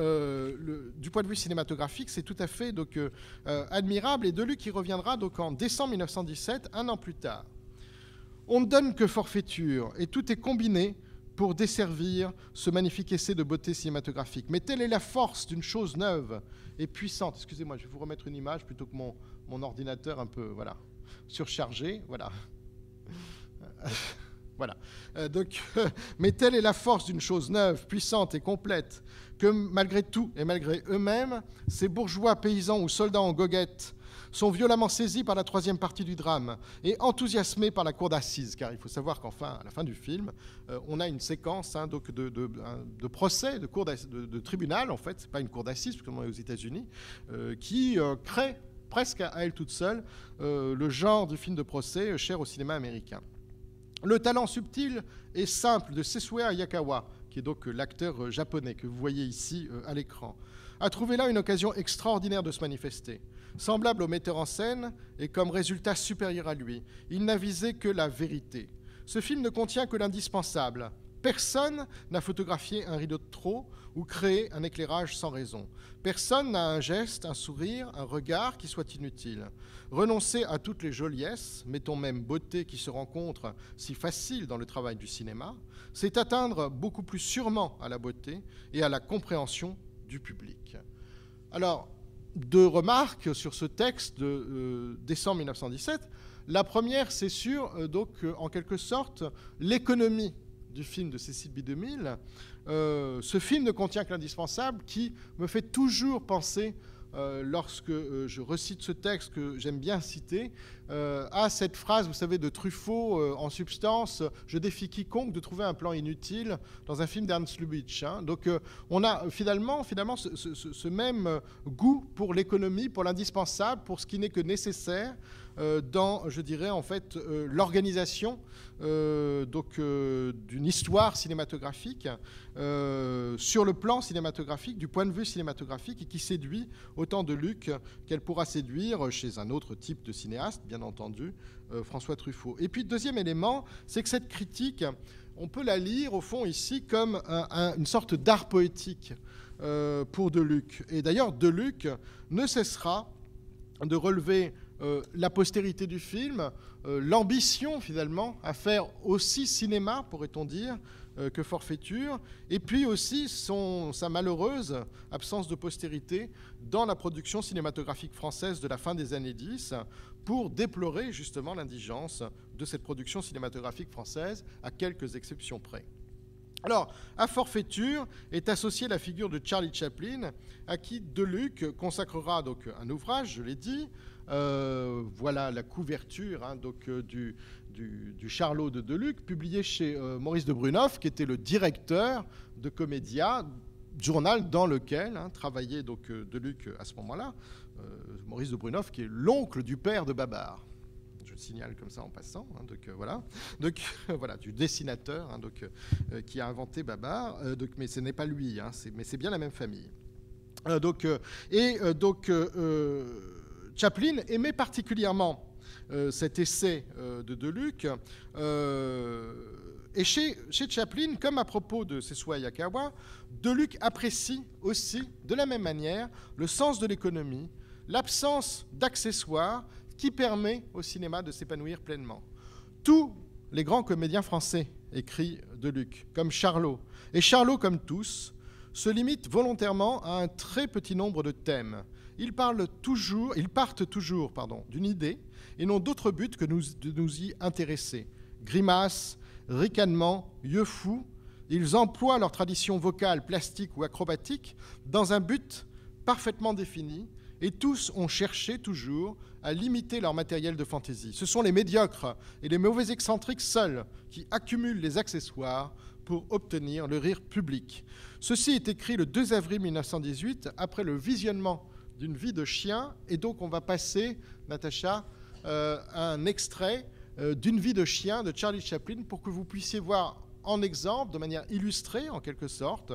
Speaker 2: du point de vue cinématographique, c'est tout à fait donc, admirable, et Deluc y reviendra donc, en décembre 1917, un an plus tard. On ne donne que forfaiture, et tout est combiné pour desservir ce magnifique essai de beauté cinématographique. Mais telle est la force d'une chose neuve et puissante. Excusez-moi, je vais vous remettre une image plutôt que mon ordinateur un peu, voilà, surchargé, voilà. Voilà. Mais telle est la force d'une chose neuve, puissante et complète, que malgré tout et malgré eux-mêmes, ces bourgeois, paysans ou soldats en goguette sont violemment saisis par la troisième partie du drame et enthousiasmés par la cour d'assises, car il faut savoir qu'enfin, à la fin du film, on a une séquence hein, donc de procès, de cour de tribunal, en fait, c'est pas une cour d'assises, parce qu'on est aux États-Unis, qui crée presque à elle toute seule le genre du film de procès cher au cinéma américain. Le talent subtil et simple de Sessue Hayakawa, qui est donc l'acteur japonais que vous voyez ici à l'écran, a trouvé là une occasion extraordinaire de se manifester. Semblable au metteur en scène et comme résultat supérieur à lui, il n'a visé que la vérité. Ce film ne contient que l'indispensable. Personne n'a photographié un rideau de trop ou créé un éclairage sans raison. Personne n'a un geste, un sourire, un regard qui soit inutile. Renoncer à toutes les joliesses, mettons même beauté qui se rencontre si facile dans le travail du cinéma, c'est atteindre beaucoup plus sûrement à la beauté et à la compréhension du public. Alors, deux remarques sur ce texte de décembre 1917. La première, c'est sur, en quelque sorte, l'économie du film de Cécile B. 2000. Ce film ne contient que l'indispensable qui me fait toujours penser, lorsque je recite ce texte que j'aime bien citer, à cette phrase, vous savez, de Truffaut, en substance, « Je défie quiconque de trouver un plan inutile » dans un film d'Ernst Lubitsch. Hein. Donc on a finalement ce même goût pour l'économie, pour l'indispensable, pour ce qui n'est que nécessaire, dans, je dirais, en fait, l'organisation d'une histoire cinématographique sur le plan cinématographique, du point de vue cinématographique, et qui séduit autant Deluc qu'elle pourra séduire chez un autre type de cinéaste, bien entendu, François Truffaut. Et puis, deuxième élément, c'est que cette critique, on peut la lire, au fond, ici, comme une sorte d'art poétique pour Deluc. Et d'ailleurs, Deluc ne cessera de relever la postérité du film, l'ambition finalement à faire aussi cinéma, pourrait-on dire, que forfaiture, et puis aussi sa malheureuse absence de postérité dans la production cinématographique française de la fin des années 10, pour déplorer justement l'indigence de cette production cinématographique française, à quelques exceptions près. Alors, à forfaiture est associée la figure de Charlie Chaplin, à qui Deluc consacrera donc un ouvrage, je l'ai dit. Voilà la couverture hein, du Charlot de Deluc, publié chez Maurice de Brunoff, qui était le directeur de Comédia, journal dans lequel travaillait donc Deluc à ce moment-là. Maurice de Brunoff, qui est l'oncle du père de Babar. Je le signale comme ça en passant. Hein, voilà, du dessinateur qui a inventé Babar. Mais ce n'est pas lui, hein, mais c'est bien la même famille. Chaplin aimait particulièrement cet essai de Deluc. Et chez Chaplin, comme à propos de Sessue Hayakawa, Deluc apprécie aussi, de la même manière, le sens de l'économie, l'absence d'accessoires qui permet au cinéma de s'épanouir pleinement. Tous les grands comédiens français, écrit Deluc, comme Charlot, et Charlot comme tous, se limitent volontairement à un très petit nombre de thèmes. Ils partent toujours d'une idée et n'ont d'autre but que de nous y intéresser. Grimaces, ricanements, yeux fous, ils emploient leur tradition vocale, plastique ou acrobatique dans un but parfaitement défini, et tous ont cherché toujours à limiter leur matériel de fantaisie. Ce sont les médiocres et les mauvais excentriques seuls qui accumulent les accessoires pour obtenir le rire public. Ceci est écrit le 2 avril 1918, après le visionnement d'une vie de chien, et donc on va passer, Natacha, un extrait d'une vie de chien de Charlie Chaplin pour que vous puissiez voir en exemple, de manière illustrée en quelque sorte,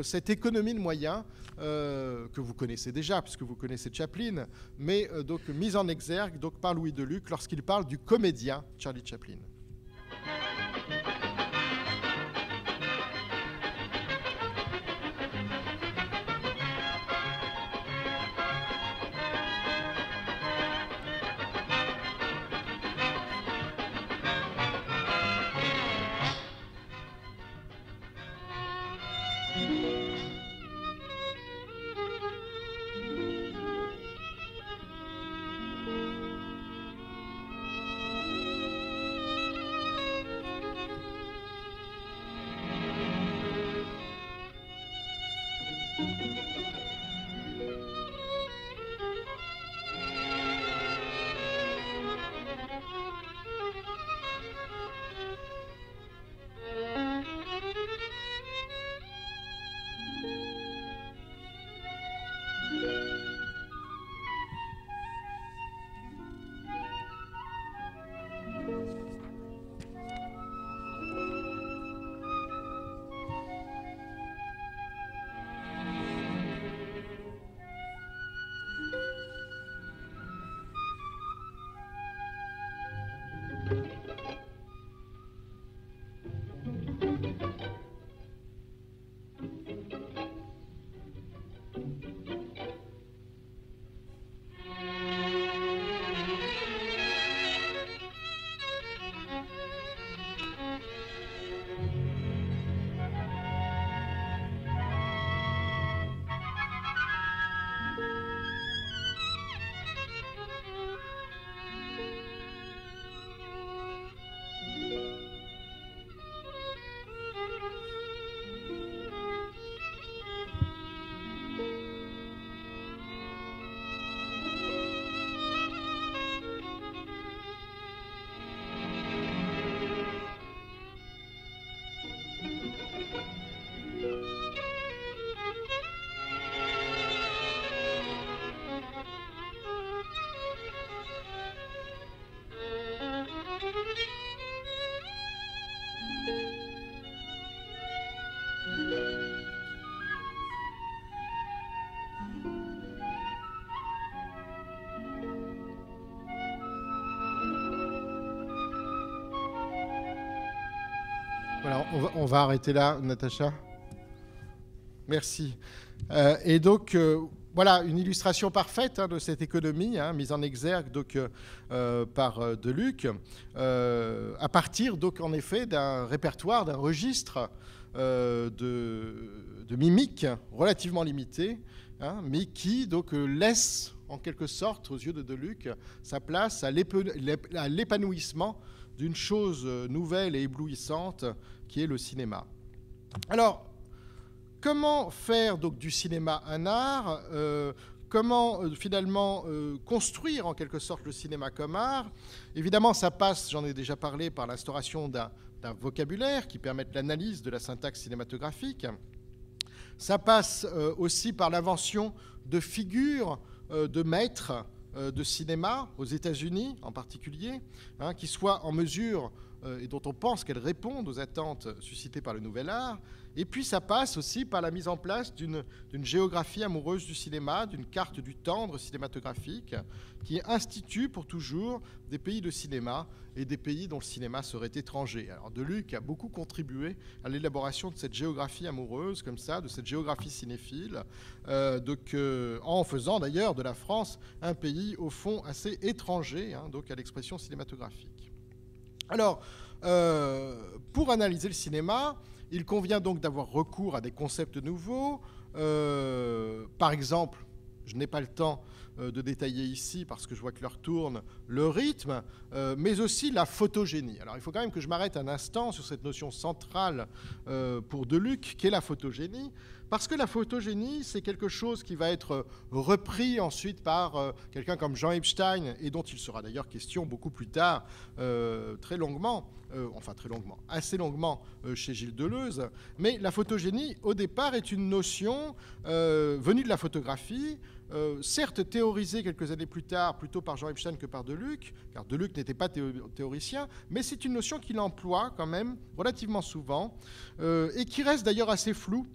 Speaker 2: cette économie de moyens que vous connaissez déjà, puisque vous connaissez Chaplin, mais donc mise en exergue donc, par Louis Deluc lorsqu'il parle du comédien Charlie Chaplin. Voilà, on va arrêter là, Natacha. Merci. Et donc, voilà une illustration parfaite de cette économie, mise en exergue donc, par Deluc, à partir, donc, en effet, d'un répertoire, d'un registre de mimiques relativement limité, mais qui donc, laisse, en quelque sorte, aux yeux de Deluc, sa place à l'épanouissement d'une chose nouvelle et éblouissante qui est le cinéma. Alors, comment faire donc du cinéma un art ? Comment finalement construire en quelque sorte le cinéma comme art ? Évidemment, ça passe, j'en ai déjà parlé, par l'instauration d'un vocabulaire qui permette l'analyse de la syntaxe cinématographique. Ça passe aussi par l'invention de figures de maîtres de cinéma, aux États-Unis en particulier, qui soient en mesure, et dont on pense qu'elles répondent aux attentes suscitées par le nouvel art. Et puis ça passe aussi par la mise en place d'une géographie amoureuse du cinéma, d'une carte du tendre cinématographique, qui institue pour toujours des pays de cinéma et des pays dont le cinéma serait étranger. Alors Deluc a beaucoup contribué à l'élaboration de cette géographie amoureuse, comme ça, de cette géographie cinéphile, en faisant d'ailleurs de la France un pays au fond assez étranger, donc à l'expression cinématographique. Alors, pour analyser le cinéma, il convient donc d'avoir recours à des concepts nouveaux. Par exemple, je n'ai pas le temps de détailler ici parce que je vois que l'heure tourne, le rythme, mais aussi la photogénie. Alors il faut quand même que je m'arrête un instant sur cette notion centrale pour Deluc, qu'est la photogénie, Parce que la photogénie, c'est quelque chose qui va être repris ensuite par quelqu'un comme Jean Epstein, et dont il sera d'ailleurs question beaucoup plus tard, très longuement, assez longuement chez Gilles Deleuze. Mais la photogénie, au départ, est une notion venue de la photographie, certes théorisée quelques années plus tard, plutôt par Jean Epstein que par Deluc, car Deluc n'était pas théoricien, mais c'est une notion qu'il emploie quand même relativement souvent, et qui reste d'ailleurs assez floue,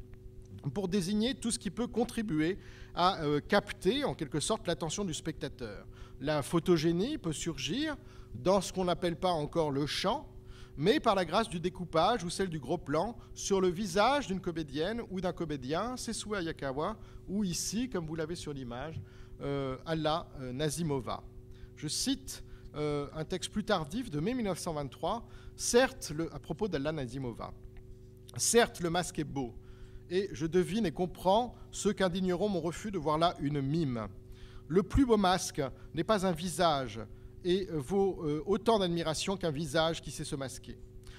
Speaker 2: pour désigner tout ce qui peut contribuer à capter en quelque sorte l'attention du spectateur. La photogénie peut surgir dans ce qu'on n'appelle pas encore le champ, mais par la grâce du découpage ou celle du gros plan sur le visage d'une comédienne ou d'un comédien, Sessue Hayakawa, ou ici, comme vous l'avez sur l'image, Alla Nazimova. Je cite un texte plus tardif de mai 1923, à propos d'Alla Nazimova. « Certes, le masque est beau, et je devine et comprends ceux qu'indigneront mon refus de voir là une mime. Le plus beau masque n'est pas un visage et vaut autant d'admiration qu'un visage qui sait se masquer.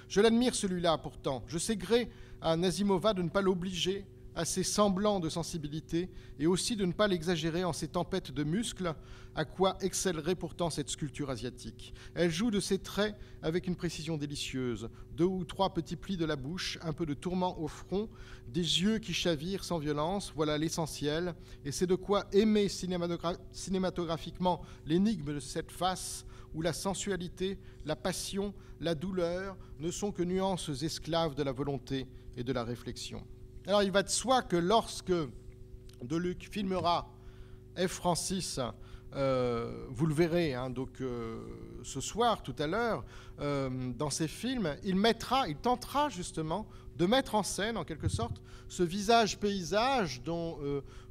Speaker 2: Je l'admire celui-là pourtant. Je sais gré à Nazimova de ne pas l'obliger à ses semblants de sensibilité et aussi de ne pas l'exagérer en ses tempêtes de muscles, à quoi excellerait pourtant cette sculpture asiatique. Elle joue de ses traits avec une précision délicieuse, 2 ou 3 petits plis de la bouche, un peu de tourment au front, des yeux qui chavirent sans violence, voilà l'essentiel, et c'est de quoi aimer cinématographiquement l'énigme de cette face où la sensualité, la passion, la douleur ne sont que nuances esclaves de la volonté et de la réflexion. » Alors il va de soi que lorsque Deluc filmera F. Francis, vous le verrez ce soir, tout à l'heure, dans ses films, il tentera justement de mettre en scène, en quelque sorte, ce visage-paysage dont,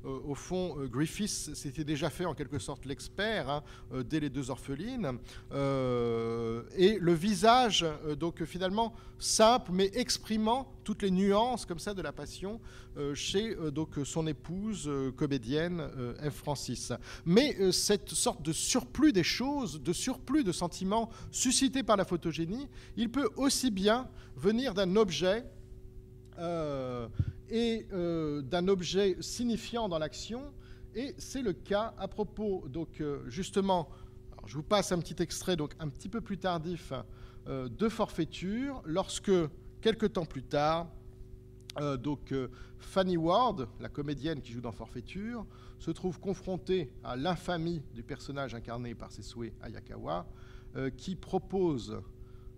Speaker 2: au fond, Griffiths s'était déjà fait en quelque sorte l'expert, dès Les Deux Orphelines, et le visage, donc finalement, simple, mais exprimant toutes les nuances comme ça de la passion chez donc son épouse comédienne F. Francis. Mais cette sorte de surplus des choses, de surplus de sentiments suscités par la photogénie, il peut aussi bien venir d'un objet et d'un objet signifiant dans l'action, et c'est le cas à propos, donc justement, alors je vous passe un petit extrait, donc un petit peu plus tardif, de Forfaiture, lorsque, quelque temps plus tard, Fanny Ward, la comédienne qui joue dans Forfaiture, se trouve confrontée à l'infamie du personnage incarné par Sessue Hayakawa, qui propose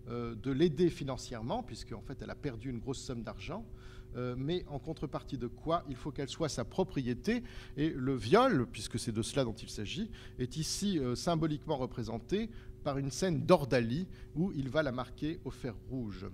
Speaker 2: de l'aider financièrement, puisqu'en fait elle a perdu une grosse somme d'argent, mais en contrepartie de quoi il faut qu'elle soit sa propriété, et le viol, puisque c'est de cela dont il s'agit, est ici symboliquement représenté par une scène d'ordalie où il va la marquer au fer rouge.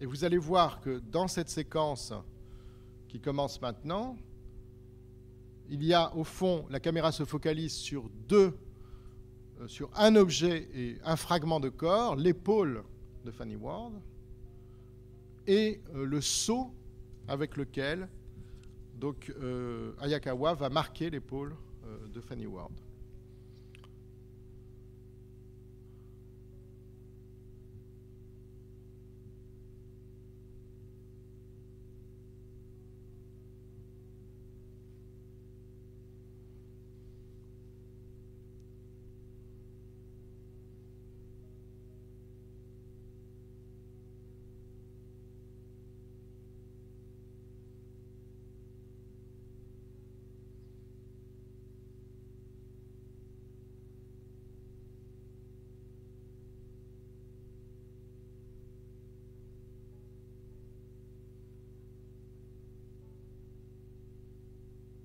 Speaker 2: Et vous allez voir que dans cette séquence qui commence maintenant, il y a au fond, la caméra se focalise sur un objet et un fragment de corps, l'épaule de Fanny Ward, et le seau avec lequel donc, Hayakawa va marquer l'épaule de Fanny Ward.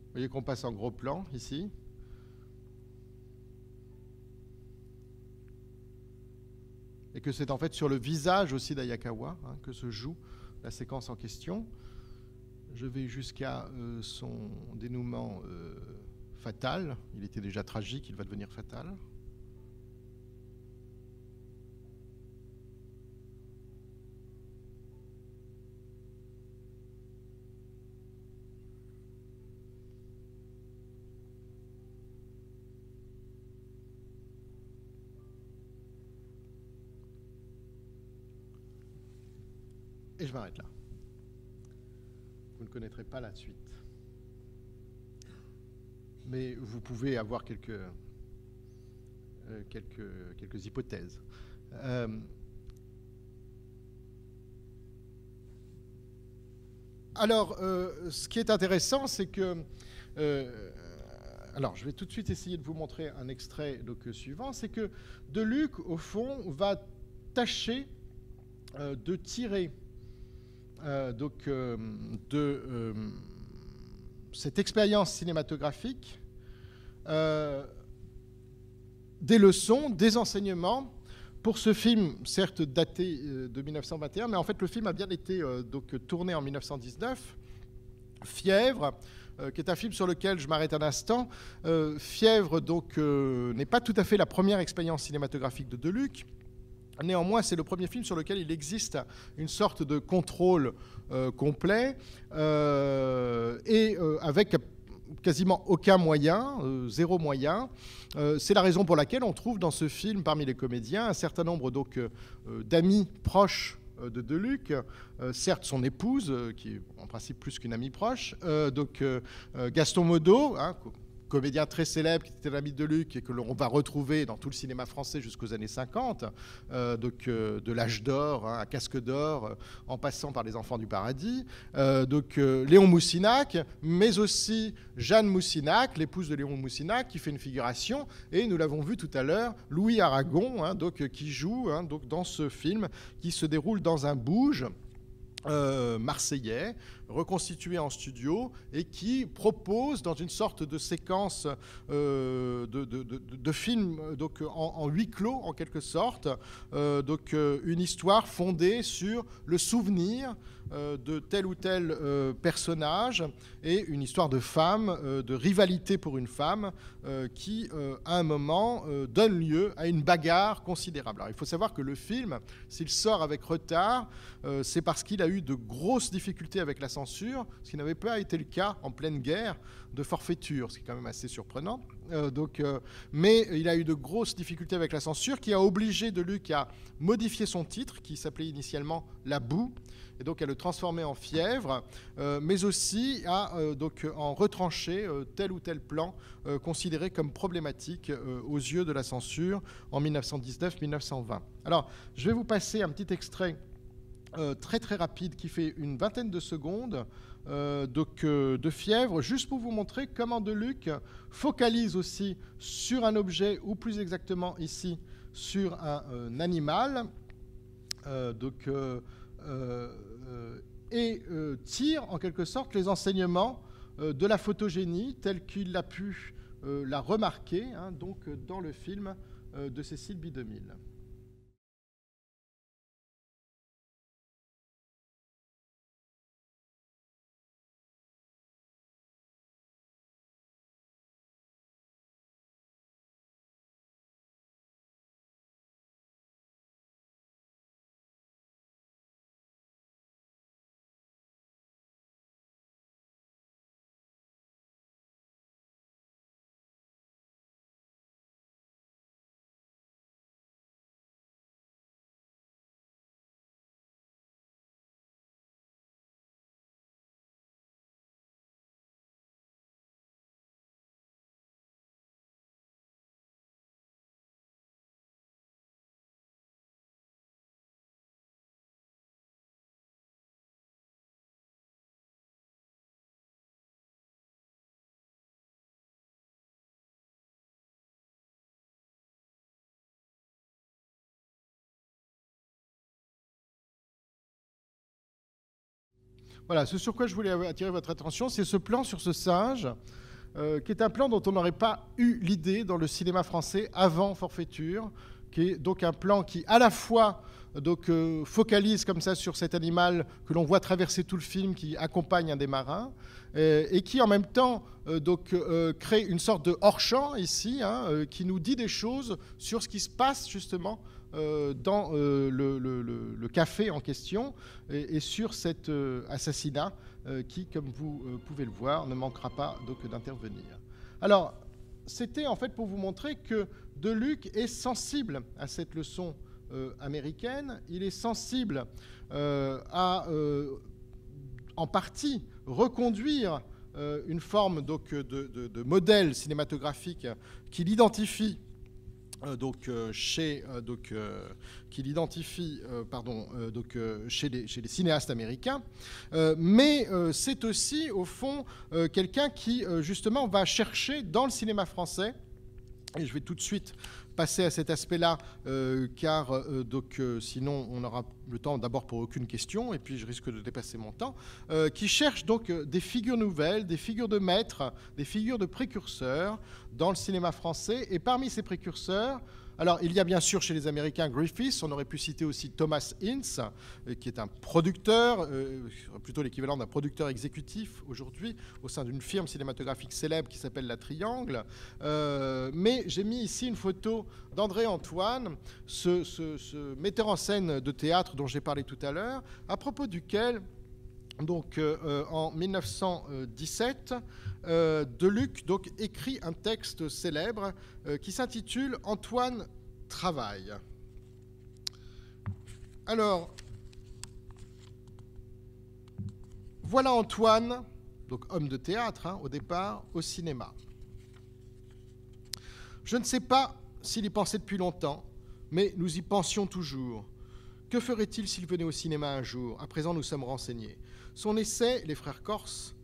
Speaker 2: Vous voyez qu'on passe en gros plan, ici. Et que c'est en fait sur le visage aussi d'Hayakawa que se joue la séquence en question. Je vais jusqu'à son dénouement fatal. Il était déjà tragique, il va devenir fatal. Et je m'arrête là. Vous ne connaîtrez pas la suite. Mais vous pouvez avoir quelques hypothèses. Alors, ce qui est intéressant, c'est que... alors, je vais tout de suite essayer de vous montrer un extrait suivant. C'est que Deluc, au fond, va tâcher de tirer de cette expérience cinématographique des leçons, des enseignements pour ce film, certes daté de 1921, mais en fait le film a bien été tourné en 1919. Fièvre, qui est un film sur lequel je m'arrête un instant. Fièvre n'est pas tout à fait la première expérience cinématographique de Deluc. Néanmoins, c'est le premier film sur lequel il existe une sorte de contrôle complet et avec quasiment aucun moyen, zéro moyen. C'est la raison pour laquelle on trouve dans ce film, parmi les comédiens, un certain nombre d'amis proches de Deluc, certes son épouse, qui est en principe plus qu'une amie proche, Gaston Modo, comédien très célèbre qui était l'ami de Deluc et que l'on va retrouver dans tout le cinéma français jusqu'aux années 50, de l'âge d'or à Casque d'or, en passant par Les Enfants du Paradis, Léon Moussinac, mais aussi Jeanne Moussinac, l'épouse de Léon Moussinac, qui fait une figuration, et nous l'avons vu tout à l'heure, Louis Aragon, qui joue dans ce film qui se déroule dans un bouge marseillais, reconstitué en studio, et qui propose dans une sorte de séquence de film en huis clos en quelque sorte, une histoire fondée sur le souvenir de tel ou tel personnage, et une histoire de femme, de rivalité pour une femme qui à un moment donne lieu à une bagarre considérable. Alors il faut savoir que le film, s'il sort avec retard, c'est parce qu'il a eu de grosses difficultés avec la censure, ce qui n'avait pas été le cas en pleine guerre de forfaiture, ce qui est quand même assez surprenant. Mais il a eu de grosses difficultés avec la censure, qui a obligé Deluc à modifier son titre, qui s'appelait initialement La Boue, et donc à le transformer en Fièvre, mais aussi à en retrancher tel ou tel plan considéré comme problématique aux yeux de la censure en 1919-1920. Alors, je vais vous passer un petit extrait très très rapide qui fait une vingtaine de secondes de Fièvre, juste pour vous montrer comment Deluc focalise aussi sur un objet, ou plus exactement ici sur un animal, et tire en quelque sorte les enseignements de la photogénie telle qu'il a pu la remarquer dans le film de Cécile B. 2000. Voilà, ce sur quoi je voulais attirer votre attention, c'est ce plan sur ce singe, qui est un plan dont on n'aurait pas eu l'idée dans le cinéma français avant Forfaiture, qui est donc un plan qui, à la fois, focalise comme ça sur cet animal que l'on voit traverser tout le film, qui accompagne un des marins, et qui, en même temps, crée une sorte de hors-champ ici, qui nous dit des choses sur ce qui se passe, justement, dans le café en question, et sur cet assassinat qui, comme vous pouvez le voir, ne manquera pas d'intervenir. Alors, c'était en fait pour vous montrer que Deluc est sensible à cette leçon américaine. Il est sensible à, en partie, reconduire une forme donc, de modèle cinématographique qui l'identifie chez les cinéastes américains, mais c'est aussi au fond quelqu'un qui justement va chercher dans le cinéma français, et je vais tout de suite passer à cet aspect-là, car sinon on n'aura le temps d'abord pour aucune question, et puis je risque de dépasser mon temps, qui cherche donc des figures nouvelles, des figures de maîtres, des figures de précurseurs dans le cinéma français. Et parmi ces précurseurs, alors il y a bien sûr chez les Américains Griffith, on aurait pu citer aussi Thomas Ince, qui est un producteur, plutôt l'équivalent d'un producteur exécutif aujourd'hui, au sein d'une firme cinématographique célèbre qui s'appelle La Triangle. Mais j'ai mis ici une photo d'André Antoine, ce metteur en scène de théâtre dont j'ai parlé tout à l'heure, à propos duquel, donc, en 1917, Deluc donc, écrit un texte célèbre qui s'intitule « Antoine travaille ». Alors, voilà Antoine, donc homme de théâtre au départ, au cinéma. Je ne sais pas s'il y pensait depuis longtemps, mais nous y pensions toujours. Que ferait-il s'il venait au cinéma un jour? À présent, nous sommes renseignés. Son essai, Les Frères Corse,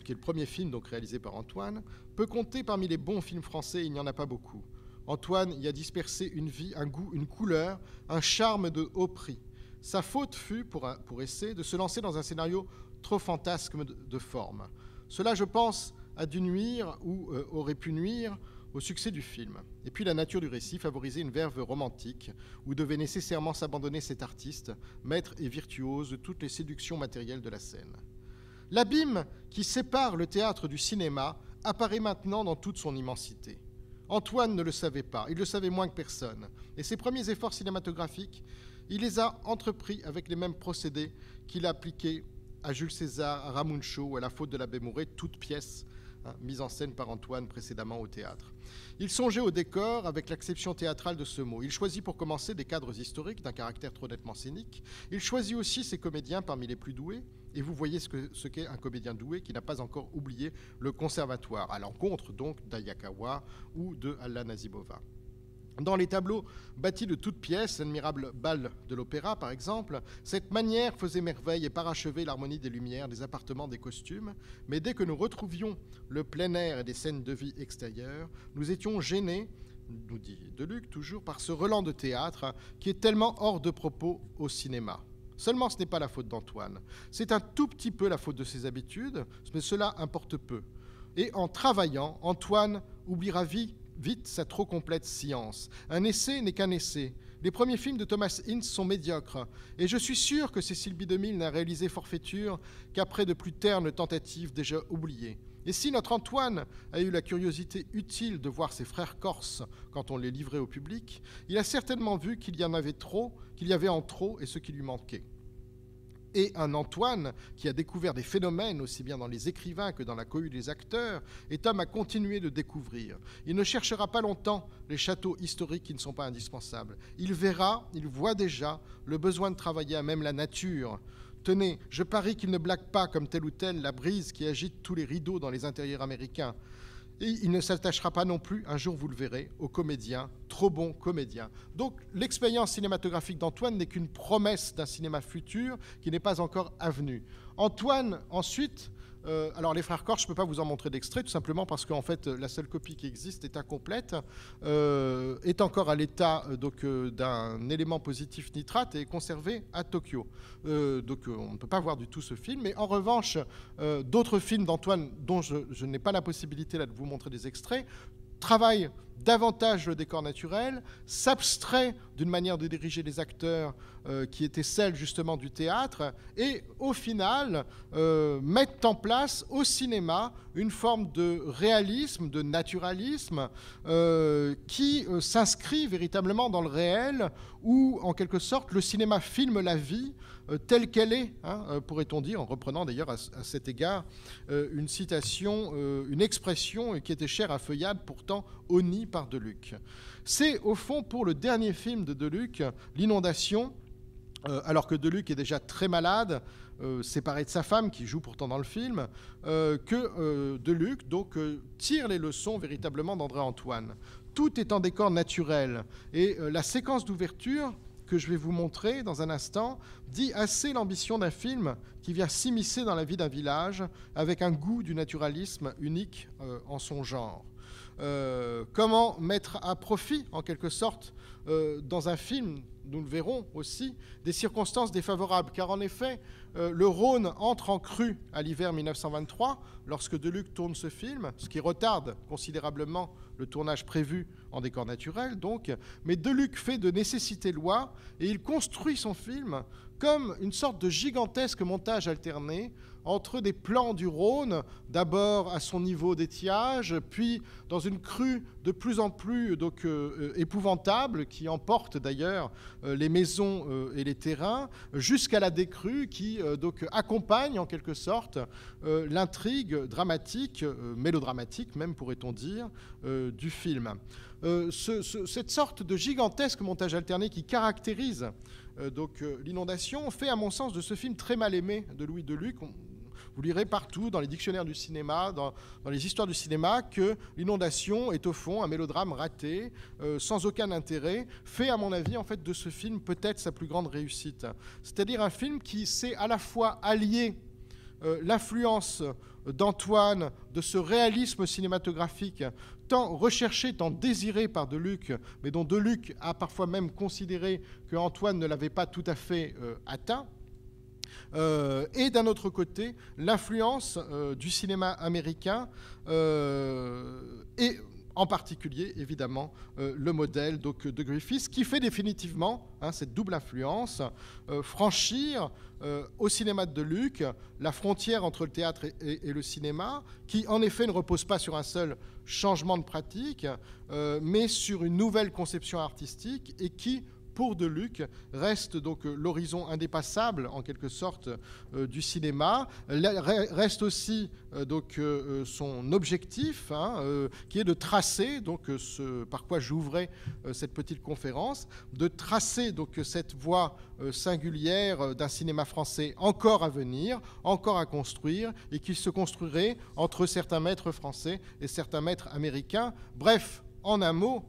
Speaker 2: qui est le premier film donc réalisé par Antoine, peut compter parmi les bons films français, il n'y en a pas beaucoup. Antoine y a dispersé une vie, un goût, une couleur, un charme de haut prix. Sa faute fut, pour essai, de se lancer dans un scénario trop fantasque de forme. Cela, je pense, a dû nuire ou aurait pu nuire au succès du film. Et puis la nature du récit favorisait une verve romantique où devait nécessairement s'abandonner cet artiste, maître et virtuose de toutes les séductions matérielles de la scène. L'abîme qui sépare le théâtre du cinéma apparaît maintenant dans toute son immensité. Antoine ne le savait pas, il le savait moins que personne. Et ses premiers efforts cinématographiques, il les a entrepris avec les mêmes procédés qu'il a appliqués à Jules César, à Ramuncho ou à La Faute de l'abbé Mouret, toutes pièces mise en scène par Antoine précédemment au théâtre. Il songeait au décor avec l'acception théâtrale de ce mot. Il choisit pour commencer des cadres historiques d'un caractère trop nettement scénique. Il choisit aussi ses comédiens parmi les plus doués. Et vous voyez ce qu'est un comédien doué qui n'a pas encore oublié le conservatoire, à l'encontre donc d'Ayakawa ou de Alla Nazibova. Dans les tableaux bâtis de toutes pièces, l'admirable bal de l'opéra par exemple, cette manière faisait merveille et parachevait l'harmonie des lumières, des appartements, des costumes. Mais dès que nous retrouvions le plein air et des scènes de vie extérieures, nous étions gênés, nous dit Deluc toujours, par ce relent de théâtre qui est tellement hors de propos au cinéma. Seulement, ce n'est pas la faute d'Antoine. C'est un tout petit peu la faute de ses habitudes, mais cela importe peu. Et en travaillant, Antoine oubliera vite sa trop complète science. Un essai n'est qu'un essai. Les premiers films de Thomas Ince sont médiocres, et je suis sûr que Cécile B. 2000 n'a réalisé Forfaiture qu'après de plus ternes tentatives déjà oubliées. Et si notre Antoine a eu la curiosité utile de voir ses frères corses quand on les livrait au public, il a certainement vu qu'il y avait en trop et ce qui lui manquait. Et un Antoine qui a découvert des phénomènes aussi bien dans les écrivains que dans la cohue des acteurs est homme à continuer de découvrir. Il ne cherchera pas longtemps les châteaux historiques qui ne sont pas indispensables. Il voit déjà le besoin de travailler à même la nature. Tenez, je parie qu'il ne blague pas comme tel ou tel la brise qui agite tous les rideaux dans les intérieurs américains. Et il ne s'attachera pas non plus, un jour vous le verrez, aux comédiens, trop bons comédiens. Donc l'expérience cinématographique d'Antoine n'est qu'une promesse d'un cinéma futur qui n'est pas encore avenu. Antoine, ensuite, alors les frères Corse, je ne peux pas vous en montrer d'extrait, tout simplement parce qu'en fait la seule copie qui existe est incomplète, est encore à l'état d'un élément positif nitrate et est conservée à Tokyo. Donc on ne peut pas voir du tout ce film, mais en revanche, d'autres films d'Antoine dont je n'ai pas la possibilité là de vous montrer des extraits, travaille davantage le décor naturel, s'abstrait d'une manière de diriger les acteurs qui était celle justement du théâtre, et au final mettent en place au cinéma une forme de réalisme, de naturalisme qui s'inscrit véritablement dans le réel, où en quelque sorte le cinéma filme la vie telle qu'elle est, pourrait-on dire, en reprenant d'ailleurs à cet égard une citation, une expression qui était chère à Feuillade, pourtant honnie par Deluc. C'est au fond pour le dernier film de Deluc, l'inondation, alors que Deluc est déjà très malade, séparé de sa femme, qui joue pourtant dans le film, que Deluc tire les leçons véritablement d'André Antoine. Tout est en décor naturel. Et la séquence d'ouverture que je vais vous montrer dans un instant dit assez l'ambition d'un film qui vient s'immiscer dans la vie d'un village avec un goût du naturalisme unique en son genre. Comment mettre à profit, en quelque sorte, dans un film, nous le verrons aussi, des circonstances défavorables. Car en effet, le Rhône entre en crue à l'hiver 1923, lorsque Deluc tourne ce film, ce qui retarde considérablement le tournage prévu en décor naturel, donc. Mais Deluc fait de nécessité loi, et il construit son film comme une sorte de gigantesque montage alterné entre des plans du Rhône, d'abord à son niveau d'étiage, puis dans une crue de plus en plus épouvantable, qui emporte d'ailleurs les maisons et les terrains, jusqu'à la décrue qui accompagne en quelque sorte l'intrigue dramatique, mélodramatique même pourrait-on dire, du film. Cette sorte de gigantesque montage alterné qui caractérise l'inondation fait à mon sens de ce film très mal aimé de Louis Deluc. Vous lirez partout dans les dictionnaires du cinéma, dans les histoires du cinéma, que l'inondation est au fond un mélodrame raté, sans aucun intérêt, fait à mon avis en fait de ce film peut-être sa plus grande réussite. C'est-à-dire un film qui sait à la fois allier l'influence d'Antoine, de ce réalisme cinématographique tant recherché, tant désiré par Deluc, mais dont Deluc a parfois même considéré que Antoine ne l'avait pas tout à fait atteint, et d'un autre côté, l'influence du cinéma américain et en particulier, évidemment, le modèle de Griffith, qui fait définitivement cette double influence, franchir au cinéma de Deluc la frontière entre le théâtre et le cinéma, qui en effet ne repose pas sur un seul changement de pratique, mais sur une nouvelle conception artistique, et qui, pour Deluc, reste donc l'horizon indépassable, en quelque sorte, du cinéma. Reste aussi son objectif, qui est de tracer, ce par quoi j'ouvrais cette petite conférence, de tracer cette voie singulière d'un cinéma français encore à venir, encore à construire, et qui se construirait entre certains maîtres français et certains maîtres américains. Bref, en un mot,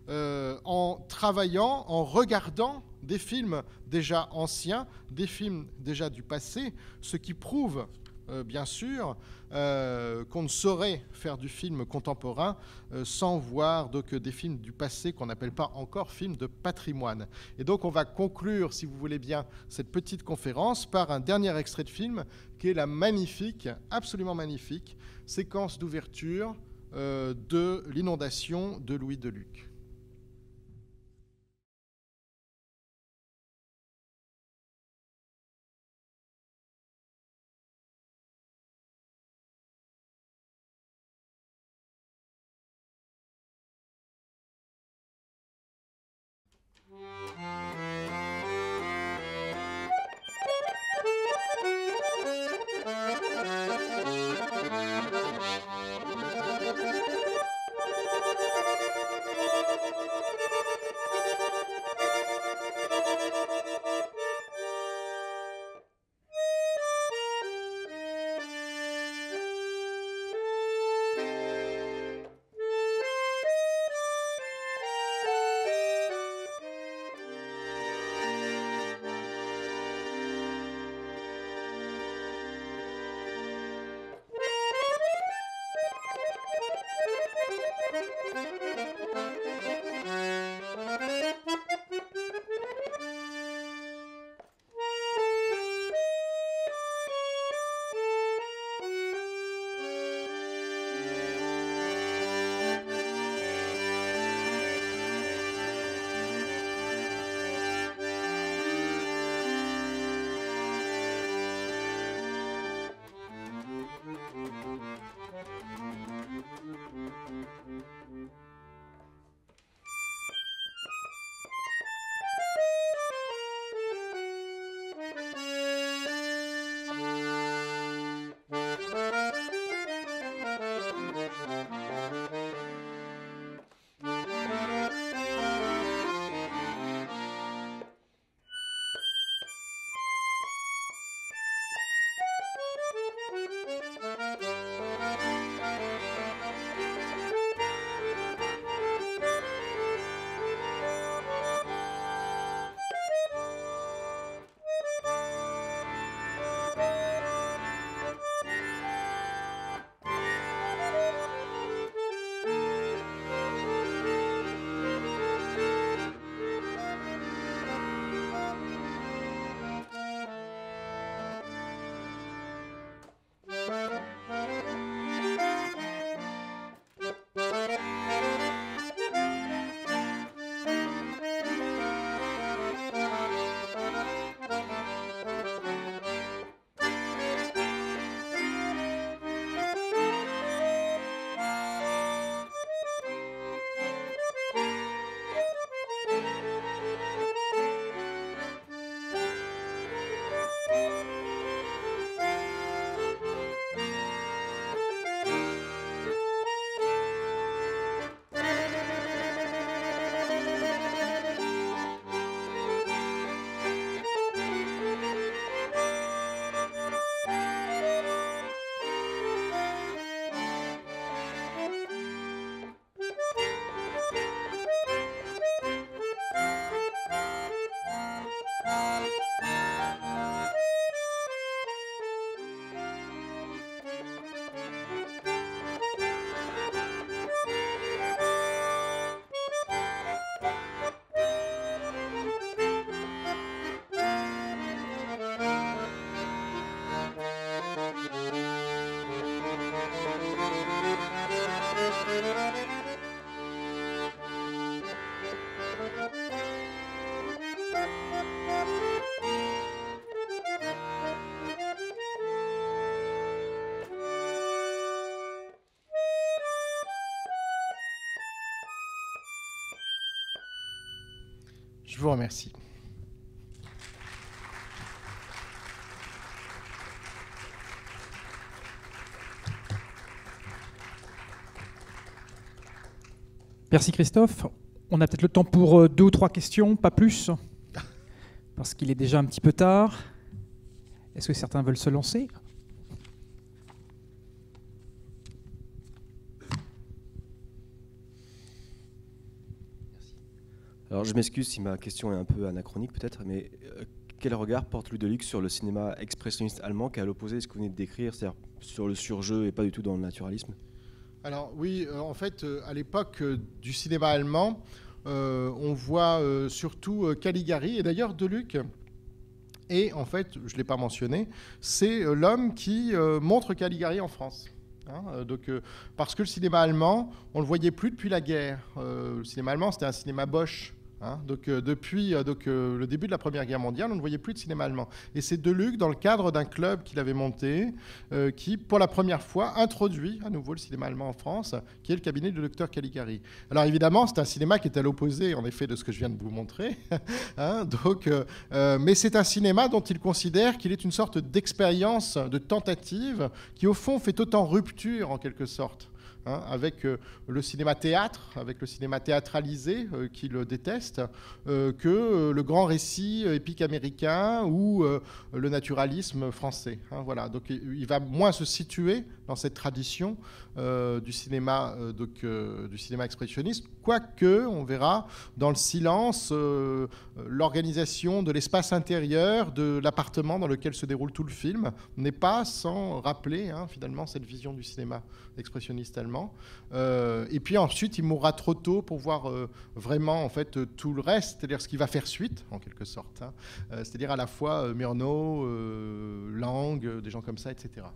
Speaker 2: en travaillant, en regardant des films déjà anciens, des films déjà du passé, ce qui prouve, bien sûr, qu'on ne saurait faire du film contemporain sans voir des films du passé qu'on n'appelle pas encore films de patrimoine. Et donc on va conclure, si vous voulez bien, cette petite conférence par un dernier extrait de film qui est la magnifique, absolument magnifique, séquence d'ouverture de l'inondation de Louis Deluc. Je vous remercie.
Speaker 1: Merci Christophe. On a peut-être le temps pour 2 ou 3 questions, pas plus, parce qu'il est déjà un petit peu tard. Est-ce que certains veulent se lancer ?
Speaker 3: Alors je m'excuse si ma question est un peu anachronique peut-être, mais quel regard porte Ludovic sur le cinéma expressionniste allemand qui est à l'opposé de ce que vous venez de décrire, c'est-à-dire sur le surjeu et pas du tout dans le naturalisme ?
Speaker 2: Alors oui, en fait, à l'époque du cinéma allemand, on voit surtout Caligari, et d'ailleurs Deluc. Et en fait, je ne l'ai pas mentionné, c'est l'homme qui montre Caligari en France. Parce que le cinéma allemand, on ne le voyait plus depuis la guerre. Le cinéma allemand, c'était un cinéma Bosch. Depuis le début de la Première Guerre mondiale, on ne voyait plus de cinéma allemand. Et c'est Deluc, dans le cadre d'un club qu'il avait monté, qui, pour la première fois, introduit à nouveau le cinéma allemand en France, qui est le cabinet du docteur Caligari. Alors évidemment, c'est un cinéma qui est à l'opposé, en effet, de ce que je viens de vous montrer. Mais c'est un cinéma dont il considère qu'il est une sorte d'expérience, de tentative, qui au fond fait autant rupture, en quelque sorte, avec le cinéma-théâtre, avec le cinéma théâtralisé qu'il déteste, que le grand récit épique américain ou le naturalisme français. Voilà. Donc il va moins se situer dans cette tradition du cinéma expressionniste, quoique on verra dans le silence l'organisation de l'espace intérieur de l'appartement dans lequel se déroule tout le film n'est pas sans rappeler finalement cette vision du cinéma expressionniste allemand. Et puis ensuite, il mourra trop tôt pour voir vraiment en fait tout le reste, c'est-à-dire ce qui va faire suite en quelque sorte. C'est-à-dire à la fois Murnau, Lang, des gens comme ça, etc.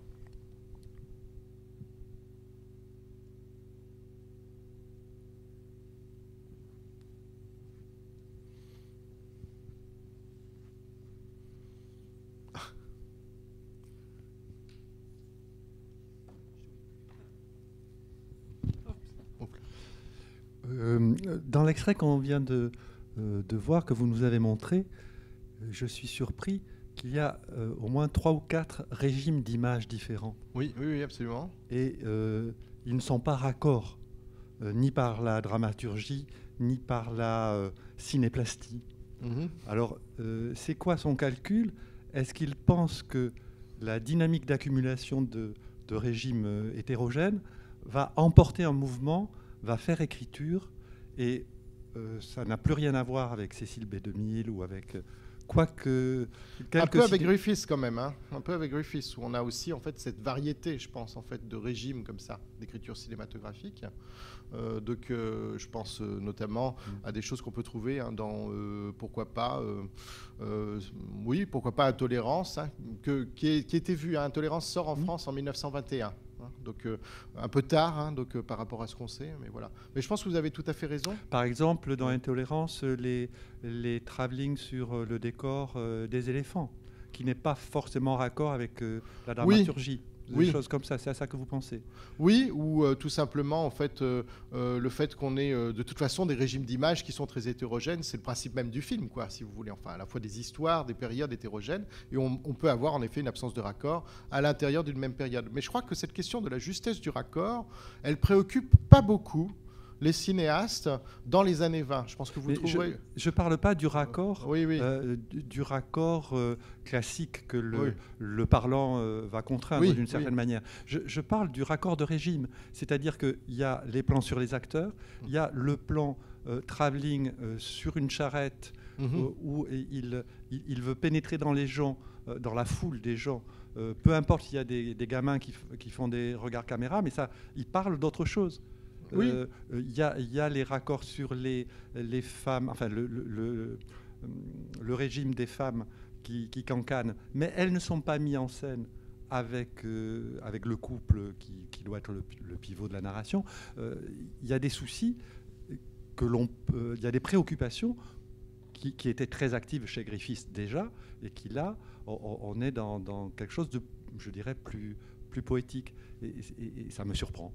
Speaker 4: Dans l'extrait qu'on vient de voir, que vous nous avez montré, je suis surpris qu'il y a au moins 3 ou 4 régimes d'images différents.
Speaker 2: Oui, absolument.
Speaker 4: Et ils ne sont pas raccords, ni par la dramaturgie, ni par la cinéplastie.
Speaker 2: Mm-hmm.
Speaker 4: Alors, c'est quoi son calcul ? Est-ce qu'il pense que la dynamique d'accumulation de régimes hétérogènes va emporter un mouvement, va faire écriture, et ça n'a plus rien à voir avec Cécile B2000 ou avec quoique
Speaker 2: un peu avec Griffiths quand même, un peu avec Griffiths, où on a aussi en fait cette variété, je pense, en fait, de régimes comme ça d'écriture cinématographique. Je pense notamment à des choses qu'on peut trouver dans pourquoi pas Intolérance, qui était vu. Intolérance sort en France en 1921. Donc un peu tard par rapport à ce qu'on sait, mais voilà. Mais je pense que vous avez tout à fait raison.
Speaker 4: Par exemple, dans Intolérance, les travelling sur le décor des éléphants, qui n'est pas forcément raccord avec la dramaturgie. Des choses comme ça, c'est à ça que vous pensez?
Speaker 2: Oui, ou tout simplement, en fait, le fait qu'on ait de toute façon des régimes d'images qui sont très hétérogènes, c'est le principe même du film, quoi, si vous voulez. Enfin, à la fois des histoires, des périodes hétérogènes, et on peut avoir en effet une absence de raccord à l'intérieur d'une même période. Mais je crois que cette question de la justesse du raccord, elle préoccupe pas beaucoup les cinéastes dans les années 20. Je pense que vous trouverez...
Speaker 4: Je ne parle pas du raccord, du raccord classique que le parlant va contraindre d'une certaine manière. Je parle du raccord de régime, c'est-à-dire qu'il y a les plans sur les acteurs, il y a le plan travelling sur une charrette où il veut pénétrer dans les gens, dans la foule des gens. Peu importe s'il y a des gamins qui font des regards caméra, mais ça, il parle d'autre chose. Il y a les raccords sur les femmes, enfin le régime des femmes qui cancanent, mais elles ne sont pas mises en scène avec le couple qui doit être le pivot de la narration. Il y a des soucis, il y a des préoccupations qui étaient très actives chez Griffiths déjà, et qui là, on est dans quelque chose de, je dirais, plus poétique, et ça me surprend.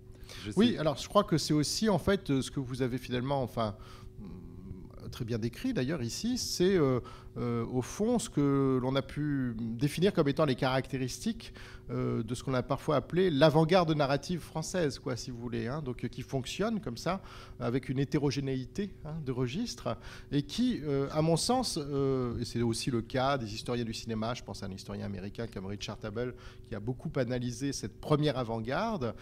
Speaker 2: Alors je crois que c'est aussi en fait ce que vous avez finalement très bien décrit d'ailleurs ici, c'est au fond ce que l'on a pu définir comme étant les caractéristiques de ce qu'on a parfois appelé l'avant-garde narrative française, quoi, si vous voulez, hein, donc qui fonctionne comme ça, avec une hétérogénéité de registres, et qui, à mon sens, et c'est aussi le cas des historiens du cinéma, je pense à un historien américain comme Richard Abel, qui a beaucoup analysé cette première avant-garde,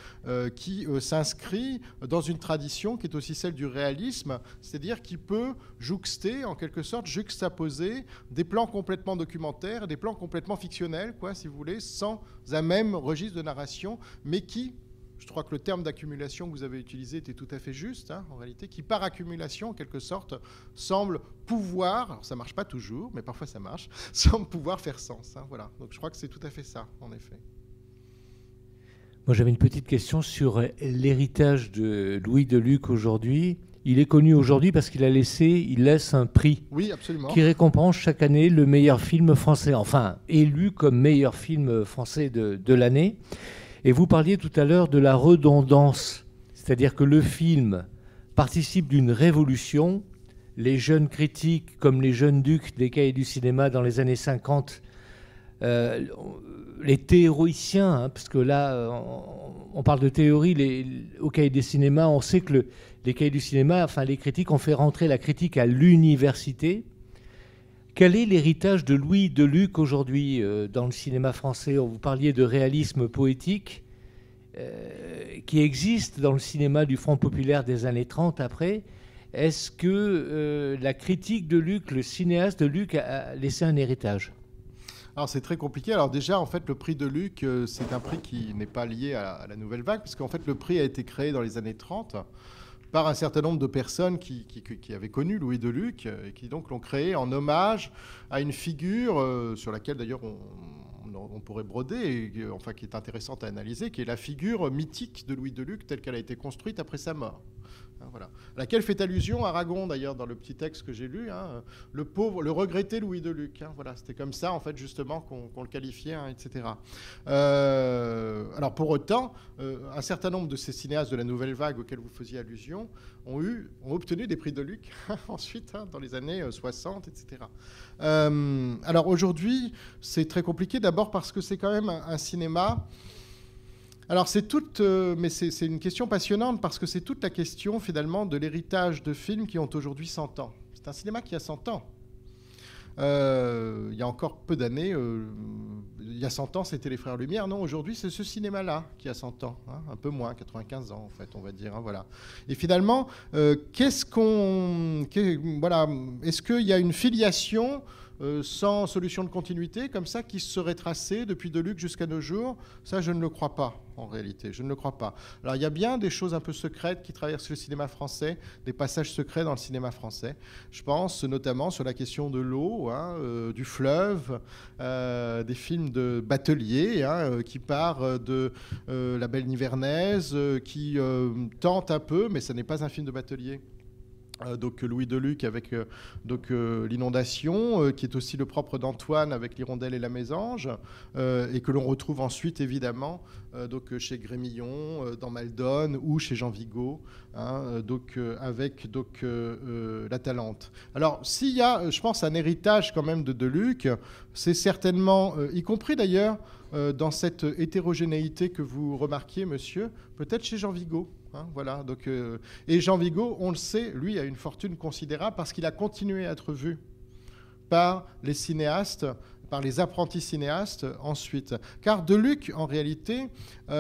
Speaker 2: qui s'inscrit dans une tradition qui est aussi celle du réalisme, c'est-à-dire qui peut jouxter, en quelque sorte, juxtaposer des plans complètement documentaires, des plans complètement fictionnels, quoi, si vous voulez, sans un même registre de narration, mais qui, je crois que le terme d'accumulation que vous avez utilisé était tout à fait juste, hein, en réalité, qui par accumulation, en quelque sorte, semble pouvoir, alors ça ne marche pas toujours, mais parfois ça marche, semble pouvoir faire sens. Hein, voilà. Donc je crois que c'est tout à fait ça, en effet.
Speaker 5: Moi, j'avais une petite question sur l'héritage de Louis Deluc aujourd'hui. Il est connu aujourd'hui parce qu'il laisse un prix,
Speaker 2: oui, absolument,
Speaker 5: qui récompense chaque année le meilleur film français, enfin élu comme meilleur film français de l'année. Et vous parliez tout à l'heure de la redondance, c'est-à-dire que le film participe d'une révolution. Les jeunes critiques, comme les jeunes ducs des cahiers du cinéma dans les années 50, les théoriciens, hein, parce que là, on parle de théorie, au cahier des cinémas, on sait que les cahiers du cinéma, enfin les critiques, ont fait rentrer la critique à l'université. Quel est l'héritage de Louis Deluc aujourd'hui dans le cinéma français? Vous parliez de réalisme poétique qui existe dans le cinéma du Front populaire des années 30 après. Est-ce que la critique de Luc, le cinéaste de Luc, a laissé un héritage?
Speaker 2: Alors c'est très compliqué. Alors déjà, en fait, le prix de Luc, c'est un prix qui n'est pas lié à la Nouvelle Vague, puisqu'en fait, le prix a été créé dans les années 30 par un certain nombre de personnes qui avaient connu Louis Deluc et qui donc l'ont créé en hommage à une figure sur laquelle d'ailleurs on pourrait broder, et, enfin qui est intéressante à analyser, qui est la figure mythique de Louis Deluc telle qu'elle a été construite après sa mort. Voilà. À laquelle fait allusion Aragon d'ailleurs dans le petit texte que j'ai lu, hein, le pauvre, le regretté Louis Deluc. Hein, voilà, c'était comme ça en fait justement qu'on le qualifiait, hein, etc. Alors pour autant, un certain nombre de ces cinéastes de la Nouvelle Vague auxquels vous faisiez allusion ont obtenu des prix Deluc ensuite, hein, dans les années 60, etc. Alors aujourd'hui, c'est très compliqué d'abord parce que c'est quand même un cinéma. Alors mais c'est une question passionnante parce que c'est toute la question finalement de l'héritage de films qui ont aujourd'hui 100 ans. C'est un cinéma qui a 100 ans. Il y a encore peu d'années, il y a 100 ans, c'était les Frères Lumière. Non, aujourd'hui, c'est ce cinéma-là qui a 100 ans, hein, un peu moins, 95 ans en fait, on va dire. Hein, voilà. Et finalement, est-ce qu'il y a une filiation sans solution de continuité, comme ça, qui se serait tracée depuis Deluc jusqu'à nos jours? Ça, je ne le crois pas, en réalité. Je ne le crois pas. Alors, il y a bien des choses un peu secrètes qui traversent le cinéma français, des passages secrets dans le cinéma français. Je pense notamment sur la question de l'eau, hein, du fleuve, des films de Batelier, hein, qui part de La Belle Nivernaise, qui tente un peu, mais ce n'est pas un film de Batelier. Donc Louis Deluc avec l'inondation, qui est aussi le propre d'Antoine avec l'hirondelle et la mésange, et que l'on retrouve ensuite évidemment chez Grémillon, dans Maldon ou chez Jean Vigo, hein, avec La Talente. Alors s'il y a, je pense, un héritage quand même de Deluc, c'est certainement, y compris d'ailleurs dans cette hétérogénéité que vous remarquiez, monsieur, peut-être chez Jean Vigo. Hein, voilà, et Jean Vigo, on le sait, lui a une fortune considérable parce qu'il a continué à être vu par les cinéastes, par les apprentis cinéastes ensuite. Car Deluc, en réalité, il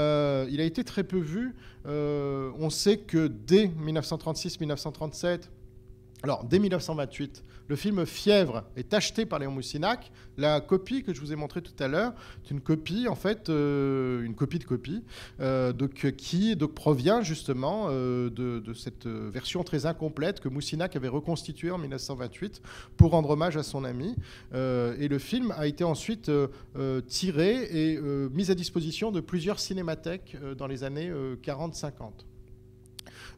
Speaker 2: a été très peu vu. On sait que dès 1936-1937, alors dès 1928, le film Fièvre est acheté par Léon Moussinac. La copie que je vous ai montrée tout à l'heure, c'est une copie, en fait, une copie de copie, qui provient justement de cette version très incomplète que Moussinac avait reconstituée en 1928 pour rendre hommage à son ami. Et le film a été ensuite tiré et mis à disposition de plusieurs cinémathèques dans les années 40-50.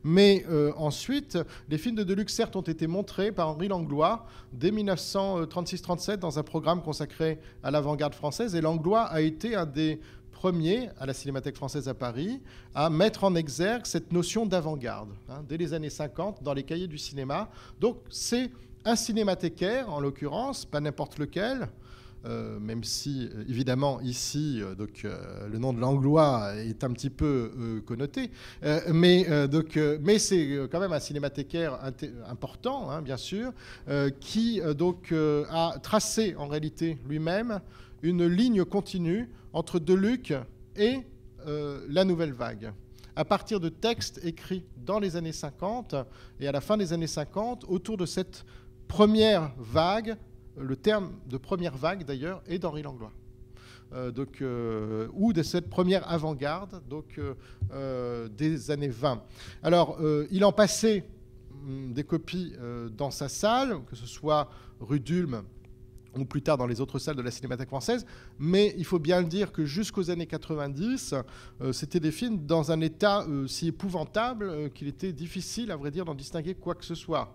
Speaker 2: Mais ensuite, les films de Deluc, certes, ont été montrés par Henri Langlois dès 1936-37 dans un programme consacré à l'avant-garde française. Et Langlois a été un des premiers, à la Cinémathèque française à Paris, à mettre en exergue cette notion d'avant-garde, dès les années 50, dans les cahiers du cinéma. Donc c'est un cinémathécaire, en l'occurrence, pas n'importe lequel, même si, évidemment, ici, le nom de Langlois est un petit peu connoté, mais c'est quand même un cinémathécaire important, bien sûr, qui a tracé, en réalité, lui-même, une ligne continue entre Deluc et la Nouvelle Vague. À partir de textes écrits dans les années 50 et à la fin des années 50, autour de cette première vague, le terme de première vague d'ailleurs est d'Henri Langlois, ou de cette première avant-garde des années 20. Alors, il en passait des copies dans sa salle, que ce soit rue d'Ulm ou plus tard dans les autres salles de la Cinémathèque française, mais il faut bien le dire que jusqu'aux années 90, c'était des films dans un état si épouvantable qu'il était difficile, à vrai dire, d'en distinguer quoi que ce soit.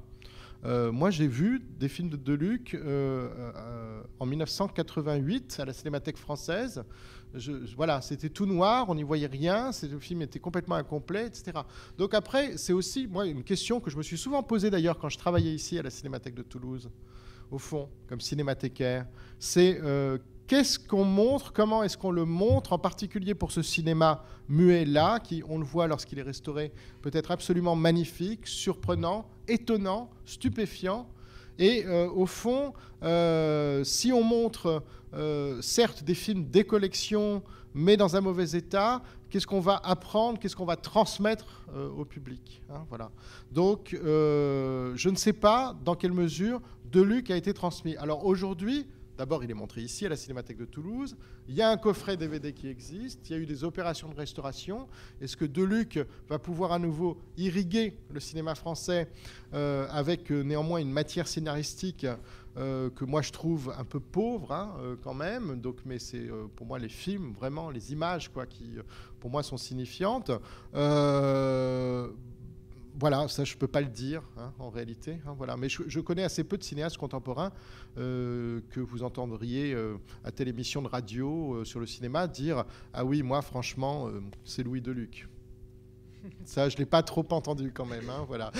Speaker 2: Moi, j'ai vu des films de Deluc en 1988 à la Cinémathèque française. Voilà, c'était tout noir, on n'y voyait rien, le film était complètement incomplet, etc. Donc après, c'est aussi moi, une question que je me suis souvent posée d'ailleurs quand je travaillais ici à la Cinémathèque de Toulouse, au fond, comme cinémathécaire. C'est qu'est-ce qu'on montre, comment est-ce qu'on le montre, en particulier pour ce cinéma muet-là, qui, on le voit lorsqu'il est restauré, peut être absolument magnifique, surprenant, étonnant, stupéfiant. Et au fond, si on montre, certes, des films des collections, mais dans un mauvais état, qu'est-ce qu'on va apprendre, qu'est-ce qu'on va transmettre au public, voilà. Donc, je ne sais pas dans quelle mesure Deluc a été transmis. Alors aujourd'hui, d'abord, il est montré ici à la Cinémathèque de Toulouse. Il y a un coffret DVD qui existe. Il y a eu des opérations de restauration. Est-ce que Deluc va pouvoir à nouveau irriguer le cinéma français avec néanmoins une matière scénaristique que moi je trouve un peu pauvre quand même. Donc, mais c'est pour moi les films, vraiment les images qui pour moi sont signifiantes. Voilà, ça je ne peux pas le dire en réalité. Voilà. Mais je connais assez peu de cinéastes contemporains que vous entendriez à telle émission de radio sur le cinéma dire « Ah oui, moi franchement, c'est Louis Deluc ». Ça, je ne l'ai pas trop entendu quand même. Voilà.